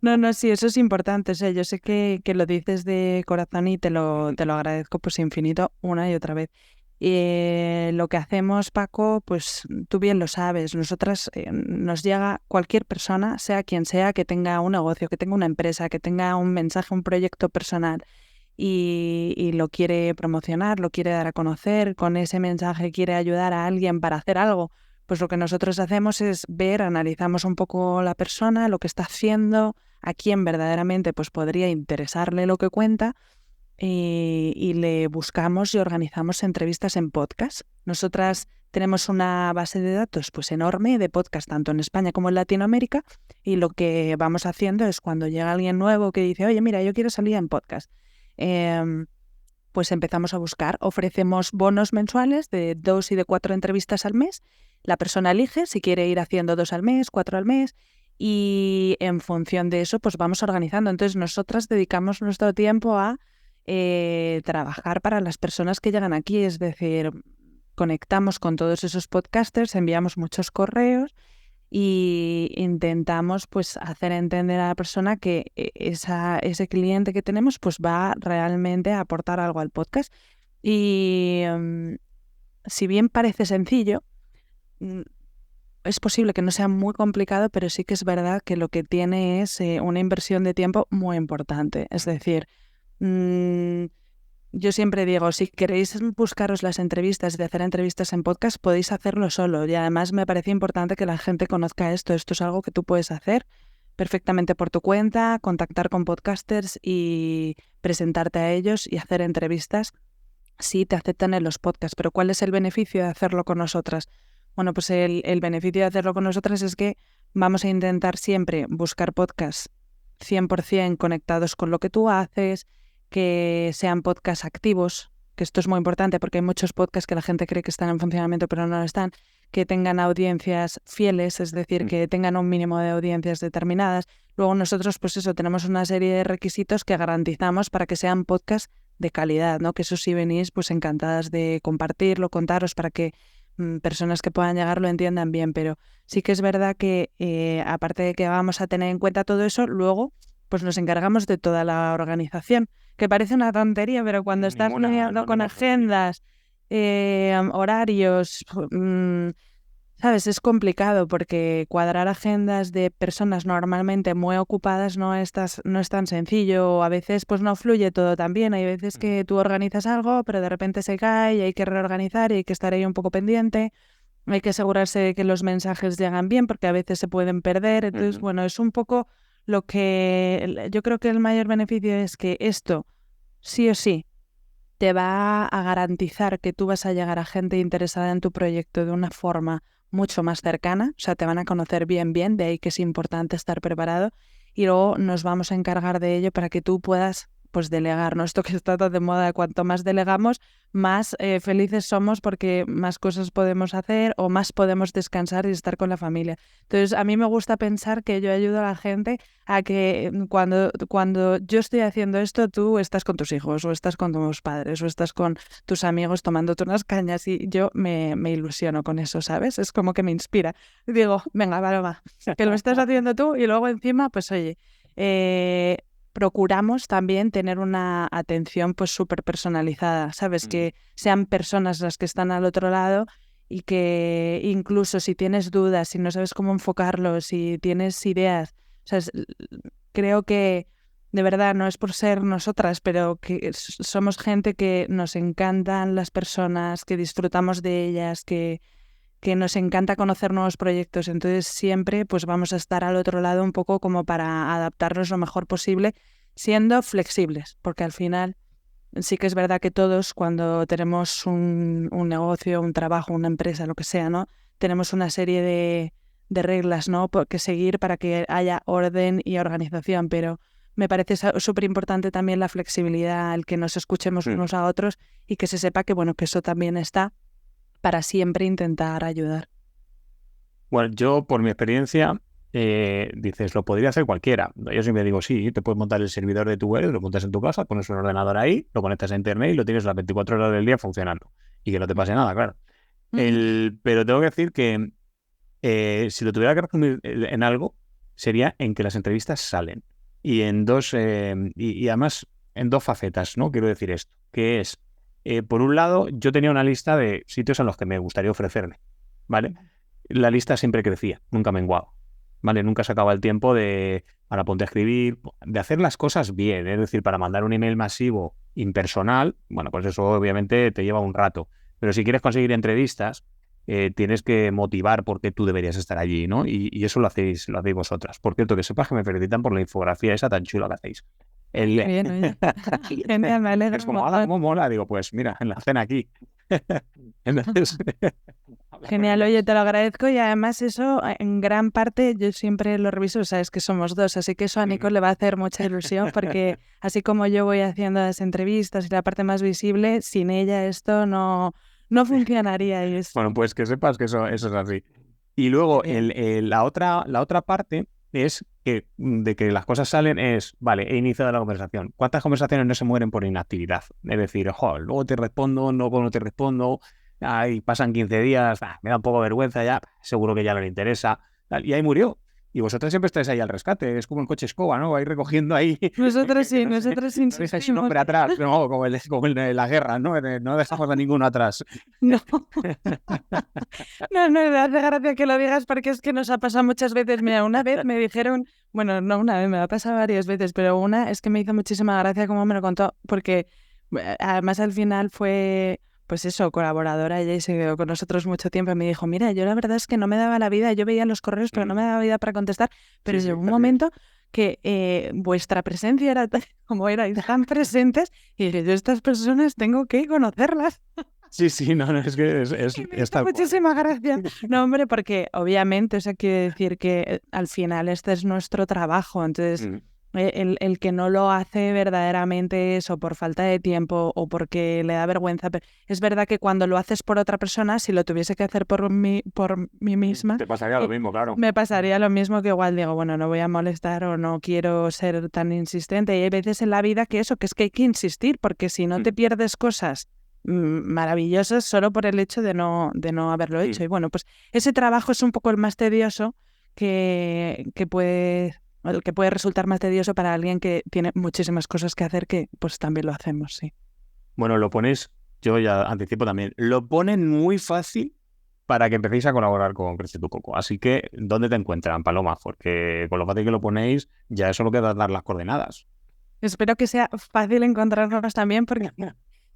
No, sí, eso es importante. O sea, yo sé que lo dices de corazón y te lo agradezco pues infinito una y otra vez. Lo que hacemos, Paco, pues tú bien lo sabes. Nosotras nos llega cualquier persona, sea quien sea, que tenga un negocio, que tenga una empresa, que tenga un mensaje, un proyecto personal y lo quiere promocionar, lo quiere dar a conocer, con ese mensaje quiere ayudar a alguien para hacer algo. Pues lo que nosotros hacemos es ver, analizamos un poco la persona, lo que está haciendo, a quién verdaderamente pues podría interesarle lo que cuenta y le buscamos y organizamos entrevistas en podcast. Nosotras tenemos una base de datos pues enorme de podcast tanto en España como en Latinoamérica y lo que vamos haciendo es cuando llega alguien nuevo que dice, oye, mira, yo quiero salir en podcast. Pues empezamos a buscar, ofrecemos bonos mensuales de 2 y de 4 entrevistas al mes. La persona elige si quiere ir haciendo 2 al mes, 4 al mes y en función de eso pues vamos organizando. Entonces nosotras dedicamos nuestro tiempo a trabajar para las personas que llegan aquí, es decir, conectamos con todos esos podcasters, enviamos muchos correos y intentamos pues hacer entender a la persona que ese cliente que tenemos pues va realmente a aportar algo al podcast. Y si bien parece sencillo, mm, es posible que no sea muy complicado, pero sí que es verdad que lo que tiene es una inversión de tiempo muy importante. Es decir, mm, yo siempre digo, si queréis buscaros las entrevistas, de hacer entrevistas en podcast, podéis hacerlo solo. Y además me parece importante que la gente conozca esto. Esto es algo que tú puedes hacer perfectamente por tu cuenta, contactar con podcasters y presentarte a ellos y hacer entrevistas si te aceptan en los podcasts. Pero ¿cuál es el beneficio de hacerlo con nosotras? Bueno, pues el beneficio de hacerlo con nosotras es que vamos a intentar siempre buscar podcasts 100% conectados con lo que tú haces, que sean podcasts activos, que esto es muy importante porque hay muchos podcasts que la gente cree que están en funcionamiento pero no lo están, que tengan audiencias fieles, es decir, que tengan un mínimo de audiencias determinadas. Luego nosotros, pues eso, tenemos una serie de requisitos que garantizamos para que sean podcasts de calidad, ¿no? Que eso sí venís pues encantadas de compartirlo, contaros para que personas que puedan llegar lo entiendan bien, pero sí que es verdad que aparte de que vamos a tener en cuenta todo eso, luego pues nos encargamos de toda la organización, que parece una tontería, pero cuando estás lidiando con Ninguna tontería. agendas, horarios, sabes, es complicado porque cuadrar agendas de personas normalmente muy ocupadas no es tan sencillo. A veces pues no fluye todo tan bien. Hay veces que tú organizas algo, pero de repente se cae y hay que reorganizar y hay que estar ahí un poco pendiente. Hay que asegurarse de que los mensajes llegan bien porque a veces se pueden perder. Entonces, bueno, es un poco lo que yo creo que el mayor beneficio es que esto, sí o sí, te va a garantizar que tú vas a llegar a gente interesada en tu proyecto de una forma mucho más cercana, o sea, te van a conocer bien, de ahí que es importante estar preparado y luego nos vamos a encargar de ello para que tú puedas pues delegar, ¿no? Esto que está tan de moda, cuanto más delegamos, más felices somos porque más cosas podemos hacer o más podemos descansar y estar con la familia. Entonces, a mí me gusta pensar que yo ayudo a la gente a que cuando yo estoy haciendo esto, tú estás con tus hijos o estás con tus padres o estás con tus amigos tomándote unas cañas y yo me ilusiono con eso, ¿sabes? Es como que me inspira. Digo, venga, va, que lo estás haciendo tú y luego encima, pues oye, procuramos también tener una atención pues súper personalizada, ¿sabes? Que sean personas las que están al otro lado y que incluso si tienes dudas, si no sabes cómo enfocarlo, si tienes ideas, o sea, creo que de verdad no es por ser nosotras, pero que somos gente que nos encantan las personas, que disfrutamos de ellas, que nos encanta conocer nuevos proyectos. Entonces siempre pues vamos a estar al otro lado un poco como para adaptarnos lo mejor posible, siendo flexibles, porque al final sí que es verdad que todos cuando tenemos un negocio, un trabajo, una empresa, lo que sea, ¿no? Tenemos una serie de reglas, ¿no? Que seguir para que haya orden y organización, pero me parece súper importante también la flexibilidad, el que nos escuchemos unos a otros y que se sepa que, bueno, que eso también está para siempre intentar ayudar. Bueno, yo por mi experiencia, dices, lo podría hacer cualquiera. Yo siempre digo, sí, te puedes montar el servidor de tu web, lo montas en tu casa, pones un ordenador ahí, lo conectas a internet y lo tienes las 24 horas del día funcionando. Y que no te pase nada, claro. Pero tengo que decir que si lo tuviera que resumir en algo, sería en que las entrevistas salen. Y en dos, y además en dos facetas, ¿no? Quiero decir esto, que es, por un lado, yo tenía una lista de sitios en los que me gustaría ofrecerme, ¿vale? La lista siempre crecía, nunca menguaba, ¿vale? Nunca se acaba el tiempo de, para ponte a escribir, de hacer las cosas bien, es decir, para mandar un email masivo impersonal, bueno, pues eso obviamente te lleva un rato, pero si quieres conseguir entrevistas, tienes que motivar por qué tú deberías estar allí, ¿no? Y eso lo hacéis vosotras. Por cierto, que sepas que me felicitan por la infografía esa tan chula que hacéis. Bien, oye. Genial, me alegro. Es como, ¿cómo mola? Digo, pues mira, en la cena aquí. Entonces, genial, oye, te lo agradezco y además eso en gran parte yo siempre lo reviso, sabes que somos dos, así que eso a Nico le va a hacer mucha ilusión porque así como yo voy haciendo las entrevistas y la parte más visible, sin ella esto no funcionaría. Y bueno, pues que sepas que eso es así. Y luego la otra parte es que de que las cosas salen es, vale, he iniciado la conversación. ¿Cuántas conversaciones no se mueren por inactividad? Es decir, luego te respondo, no te respondo, ahí pasan 15 días, me da un poco de vergüenza ya, seguro que ya no le interesa, y ahí murió. Y vosotras siempre estáis ahí al rescate, es como el coche escoba, ¿no? Vais recogiendo ahí. Nosotros sí, nosotros insistimos. No dejáis un hombre atrás, no, como en la guerra, ¿no? No dejamos a ninguno atrás. No. No, me hace gracia que lo digas porque es que nos ha pasado muchas veces. Mira, una vez me dijeron, bueno, no una vez, me ha pasado varias veces, pero una es que me hizo muchísima gracia como me lo contó, porque además al final fue, pues eso, colaboradora, ella y se quedó con nosotros mucho tiempo y me dijo, mira, yo la verdad es que no me daba la vida, yo veía los correos, pero no me daba vida para contestar, pero llegó un momento que vuestra presencia era como erais tan presentes y dije, yo estas personas tengo que conocerlas. Sí, no, es que es tal muchísimas gracias. No, hombre, porque obviamente, o sea, quiere decir que al final este es nuestro trabajo, entonces el que no lo hace verdaderamente eso por falta de tiempo o porque le da vergüenza. Pero es verdad que cuando lo haces por otra persona, si lo tuviese que hacer por mí misma... Te pasaría lo mismo, claro. Me pasaría lo mismo que igual digo, bueno, no voy a molestar o no quiero ser tan insistente. Y hay veces en la vida que eso, que es que hay que insistir, porque si no te pierdes cosas maravillosas solo por el hecho de no haberlo hecho. Y bueno, pues ese trabajo es un poco el más tedioso que puede resultar más tedioso para alguien que tiene muchísimas cosas que hacer, que pues también lo hacemos, sí. Bueno, lo pones, yo ya anticipo también, lo ponen muy fácil para que empecéis a colaborar con Crece tu Coco. Así que, ¿dónde te encuentran, Paloma? Porque con lo fácil que lo ponéis, ya solo queda dar las coordenadas. Espero que sea fácil encontrarnos también, porque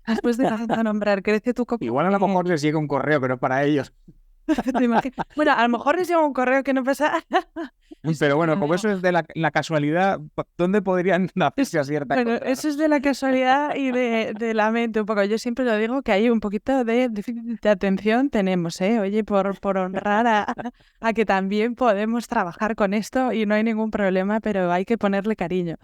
después de tanto nombrar Crece tu Coco... Igual a lo mejor les llega un correo, pero es para ellos. Bueno, a lo mejor les llega un correo que no pasa. Pero bueno, como eso es de la casualidad, ¿dónde podrían hacerse a cierta Bueno, cosa? eso es de la casualidad y de la mente un poco. Yo siempre lo digo que hay un poquito de déficit de atención tenemos, ¿eh? Oye, por honrar a que también podemos trabajar con esto y no hay ningún problema, pero hay que ponerle cariño.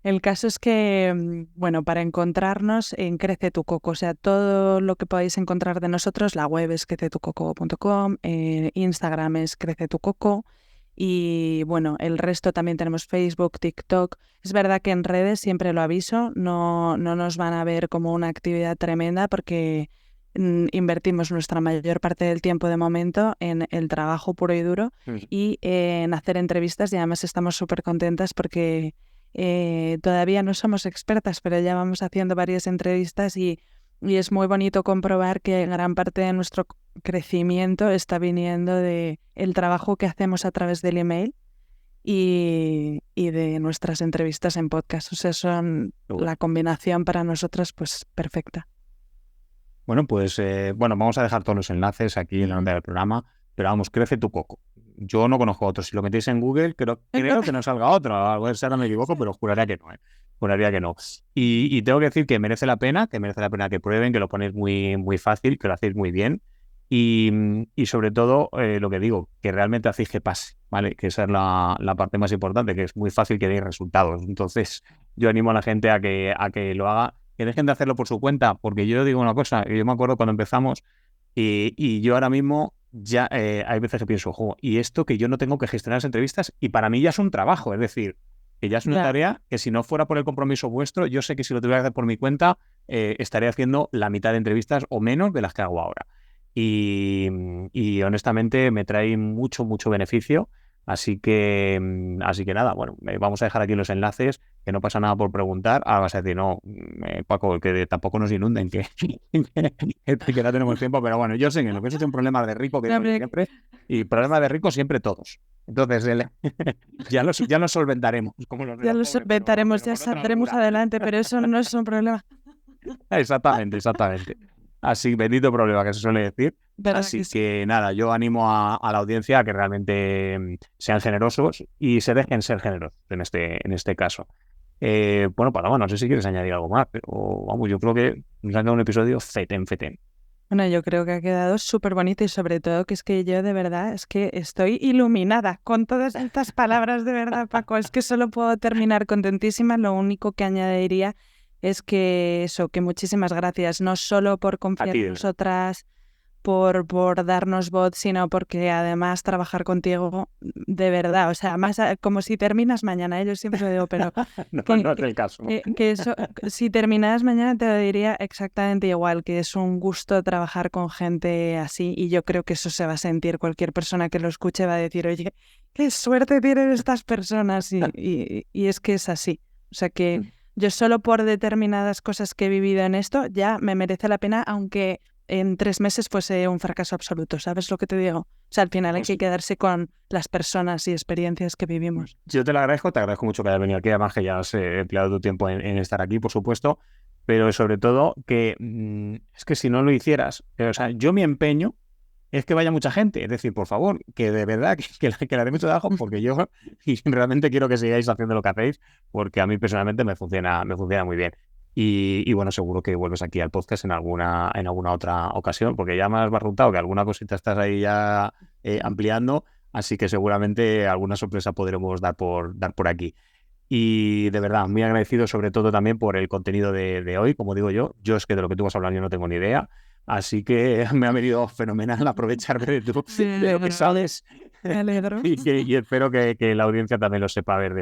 El caso es que, bueno, para encontrarnos en Crece tu Coco, o sea, todo lo que podáis encontrar de nosotros, la web es crecetucoco.com, Instagram es Crece tu Coco. Y bueno, el resto también tenemos Facebook, TikTok. Es verdad que en redes siempre lo aviso, no nos van a ver como una actividad tremenda porque invertimos nuestra mayor parte del tiempo de momento en el trabajo puro y duro y en hacer entrevistas y además estamos súper contentas porque todavía no somos expertas, pero ya vamos haciendo varias entrevistas y es muy bonito comprobar que gran parte de nuestro crecimiento está viniendo de el trabajo que hacemos a través del email y de nuestras entrevistas en podcast. O sea, son la combinación para nosotras pues perfecta. Bueno, pues vamos a dejar todos los enlaces aquí en la nota del programa, pero vamos, Crece tu Coco. Yo no conozco otro. Si lo metéis en Google, creo que no salga otro. A ver si ahora me equivoco, pero juraría que no. Juraría que no. Y tengo que decir que merece la pena que prueben, que lo ponéis muy, muy fácil, que lo hacéis muy bien. Y sobre todo, lo que digo, que realmente hacéis que pase, ¿vale? Que esa es la parte más importante, que es muy fácil que deis resultados. Entonces, yo animo a la gente a que lo haga, que dejen de hacerlo por su cuenta, porque yo digo una cosa, yo me acuerdo cuando empezamos y yo ahora mismo ya hay veces que pienso, y esto que yo no tengo que gestionar las entrevistas y para mí ya es un trabajo, es decir, que ya es una tarea que si no fuera por el compromiso vuestro, yo sé que si lo tuviera que hacer por mi cuenta, estaría haciendo la mitad de entrevistas o menos de las que hago ahora. Y honestamente me trae mucho, mucho beneficio. Así que nada, bueno, vamos a dejar aquí los enlaces, que no pasa nada por preguntar. Ahora vas a decir, no, Paco, que tampoco nos inunden, que no tenemos tiempo, pero bueno, yo sé que lo que es un problema de rico que siempre, y problemas de rico siempre todos. Entonces, ya los solventaremos. Ya los solventaremos, ya saldremos adelante, pero eso no es un problema. Exactamente. Así, bendito problema que se suele decir. Así que nada, yo animo a la audiencia a que realmente sean generosos y se dejen ser generosos en este caso. Bueno, Paloma, no sé si quieres añadir algo más, pero vamos, yo creo que nos han dado un episodio fetén. Bueno, yo creo que ha quedado súper bonito y sobre todo que es que yo de verdad es que estoy iluminada con todas estas palabras de verdad, Paco. Es que solo puedo terminar contentísima. Lo único que añadiría es que eso, que muchísimas gracias, no solo por confiar en nosotras, por darnos voz, sino porque además trabajar contigo de verdad, o sea, más como si terminas mañana, yo siempre lo digo, pero no es el caso. Que eso, si terminaras mañana te lo diría exactamente igual, que es un gusto trabajar con gente así y yo creo que eso se va a sentir, cualquier persona que lo escuche va a decir, oye, qué suerte tienen estas personas y es que es así, o sea que yo solo por determinadas cosas que he vivido en esto ya me merece la pena, aunque en 3 meses fuese un fracaso absoluto, ¿sabes lo que te digo? O sea, al final hay que quedarse con las personas y experiencias que vivimos. Yo te agradezco mucho que hayas venido aquí, además que ya has empleado tu tiempo en estar aquí, por supuesto, pero sobre todo que es que si no lo hicieras, o sea, yo mi empeño es que vaya mucha gente, es decir, por favor, que de verdad que la dé mucho trabajo, porque yo realmente quiero que sigáis haciendo lo que hacéis, porque a mí personalmente me funciona muy bien. Y bueno, seguro que vuelves aquí al podcast en alguna otra ocasión, porque ya me has barruntado que alguna cosita estás ahí ya ampliando, así que seguramente alguna sorpresa podremos dar por aquí. Y de verdad, muy agradecido sobre todo también por el contenido de hoy, como digo yo es que de lo que tú vas a hablar yo no tengo ni idea, así que me ha venido fenomenal aprovecharme de lo que sabes. Me alegro. y espero que la audiencia también lo sepa ver de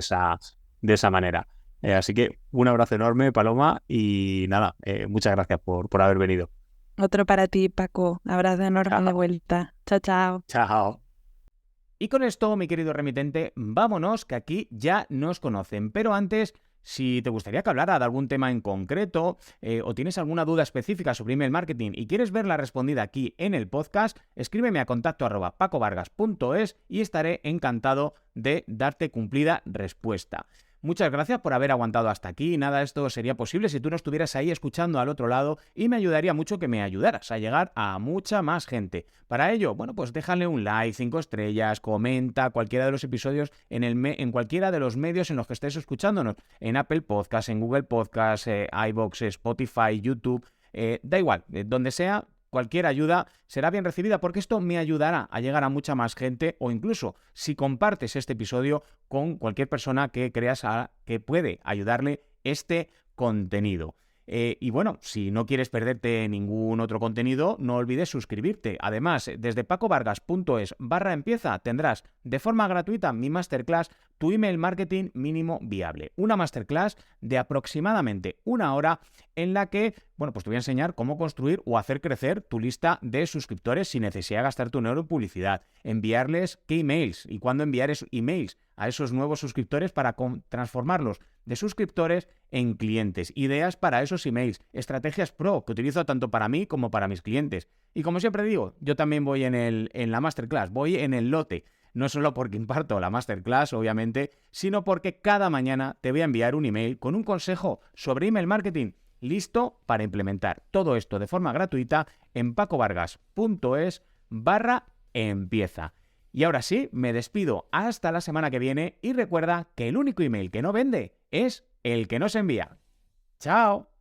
esa manera. Así que un abrazo enorme, Paloma, y nada, muchas gracias por haber venido. Otro para ti, Paco. Abrazo enorme de vuelta. Chao, chao. Chao. Y con esto, mi querido remitente, vámonos, que aquí ya nos conocen. Pero antes, si te gustaría que hablara de algún tema en concreto o tienes alguna duda específica sobre email marketing y quieres verla respondida aquí en el podcast, escríbeme a contacto@pacovargas.es y estaré encantado de darte cumplida respuesta. Muchas gracias por haber aguantado hasta aquí. Nada de esto sería posible si tú no estuvieras ahí escuchando al otro lado y me ayudaría mucho que me ayudaras a llegar a mucha más gente. Para ello, bueno, pues déjale un like, 5 estrellas, comenta cualquiera de los episodios en cualquiera de los medios en los que estés escuchándonos. En Apple Podcasts, en Google Podcasts, iVoox, Spotify, YouTube, da igual, donde sea. Cualquier ayuda será bien recibida porque esto me ayudará a llegar a mucha más gente, o incluso si compartes este episodio con cualquier persona que creas que puede ayudarle este contenido. Y bueno, si no quieres perderte ningún otro contenido, no olvides suscribirte. Además, desde pacovargas.es/empieza tendrás de forma gratuita mi masterclass Tu email marketing mínimo viable. Una masterclass de aproximadamente 1 hora en la que, bueno, pues te voy a enseñar cómo construir o hacer crecer tu lista de suscriptores sin necesidad de gastar tu dinero en publicidad, enviarles qué emails y cuándo enviar esos emails a esos nuevos suscriptores para transformarlos de suscriptores en clientes, ideas para esos emails, estrategias pro que utilizo tanto para mí como para mis clientes. Y como siempre digo, yo también voy en la masterclass, voy en el lote, no solo porque imparto la masterclass, obviamente, sino porque cada mañana te voy a enviar un email con un consejo sobre email marketing listo para implementar todo esto de forma gratuita en pacovargas.es/empieza. Y ahora sí, me despido hasta la semana que viene y recuerda que el único email que no vende es el que no se envía. ¡Chao!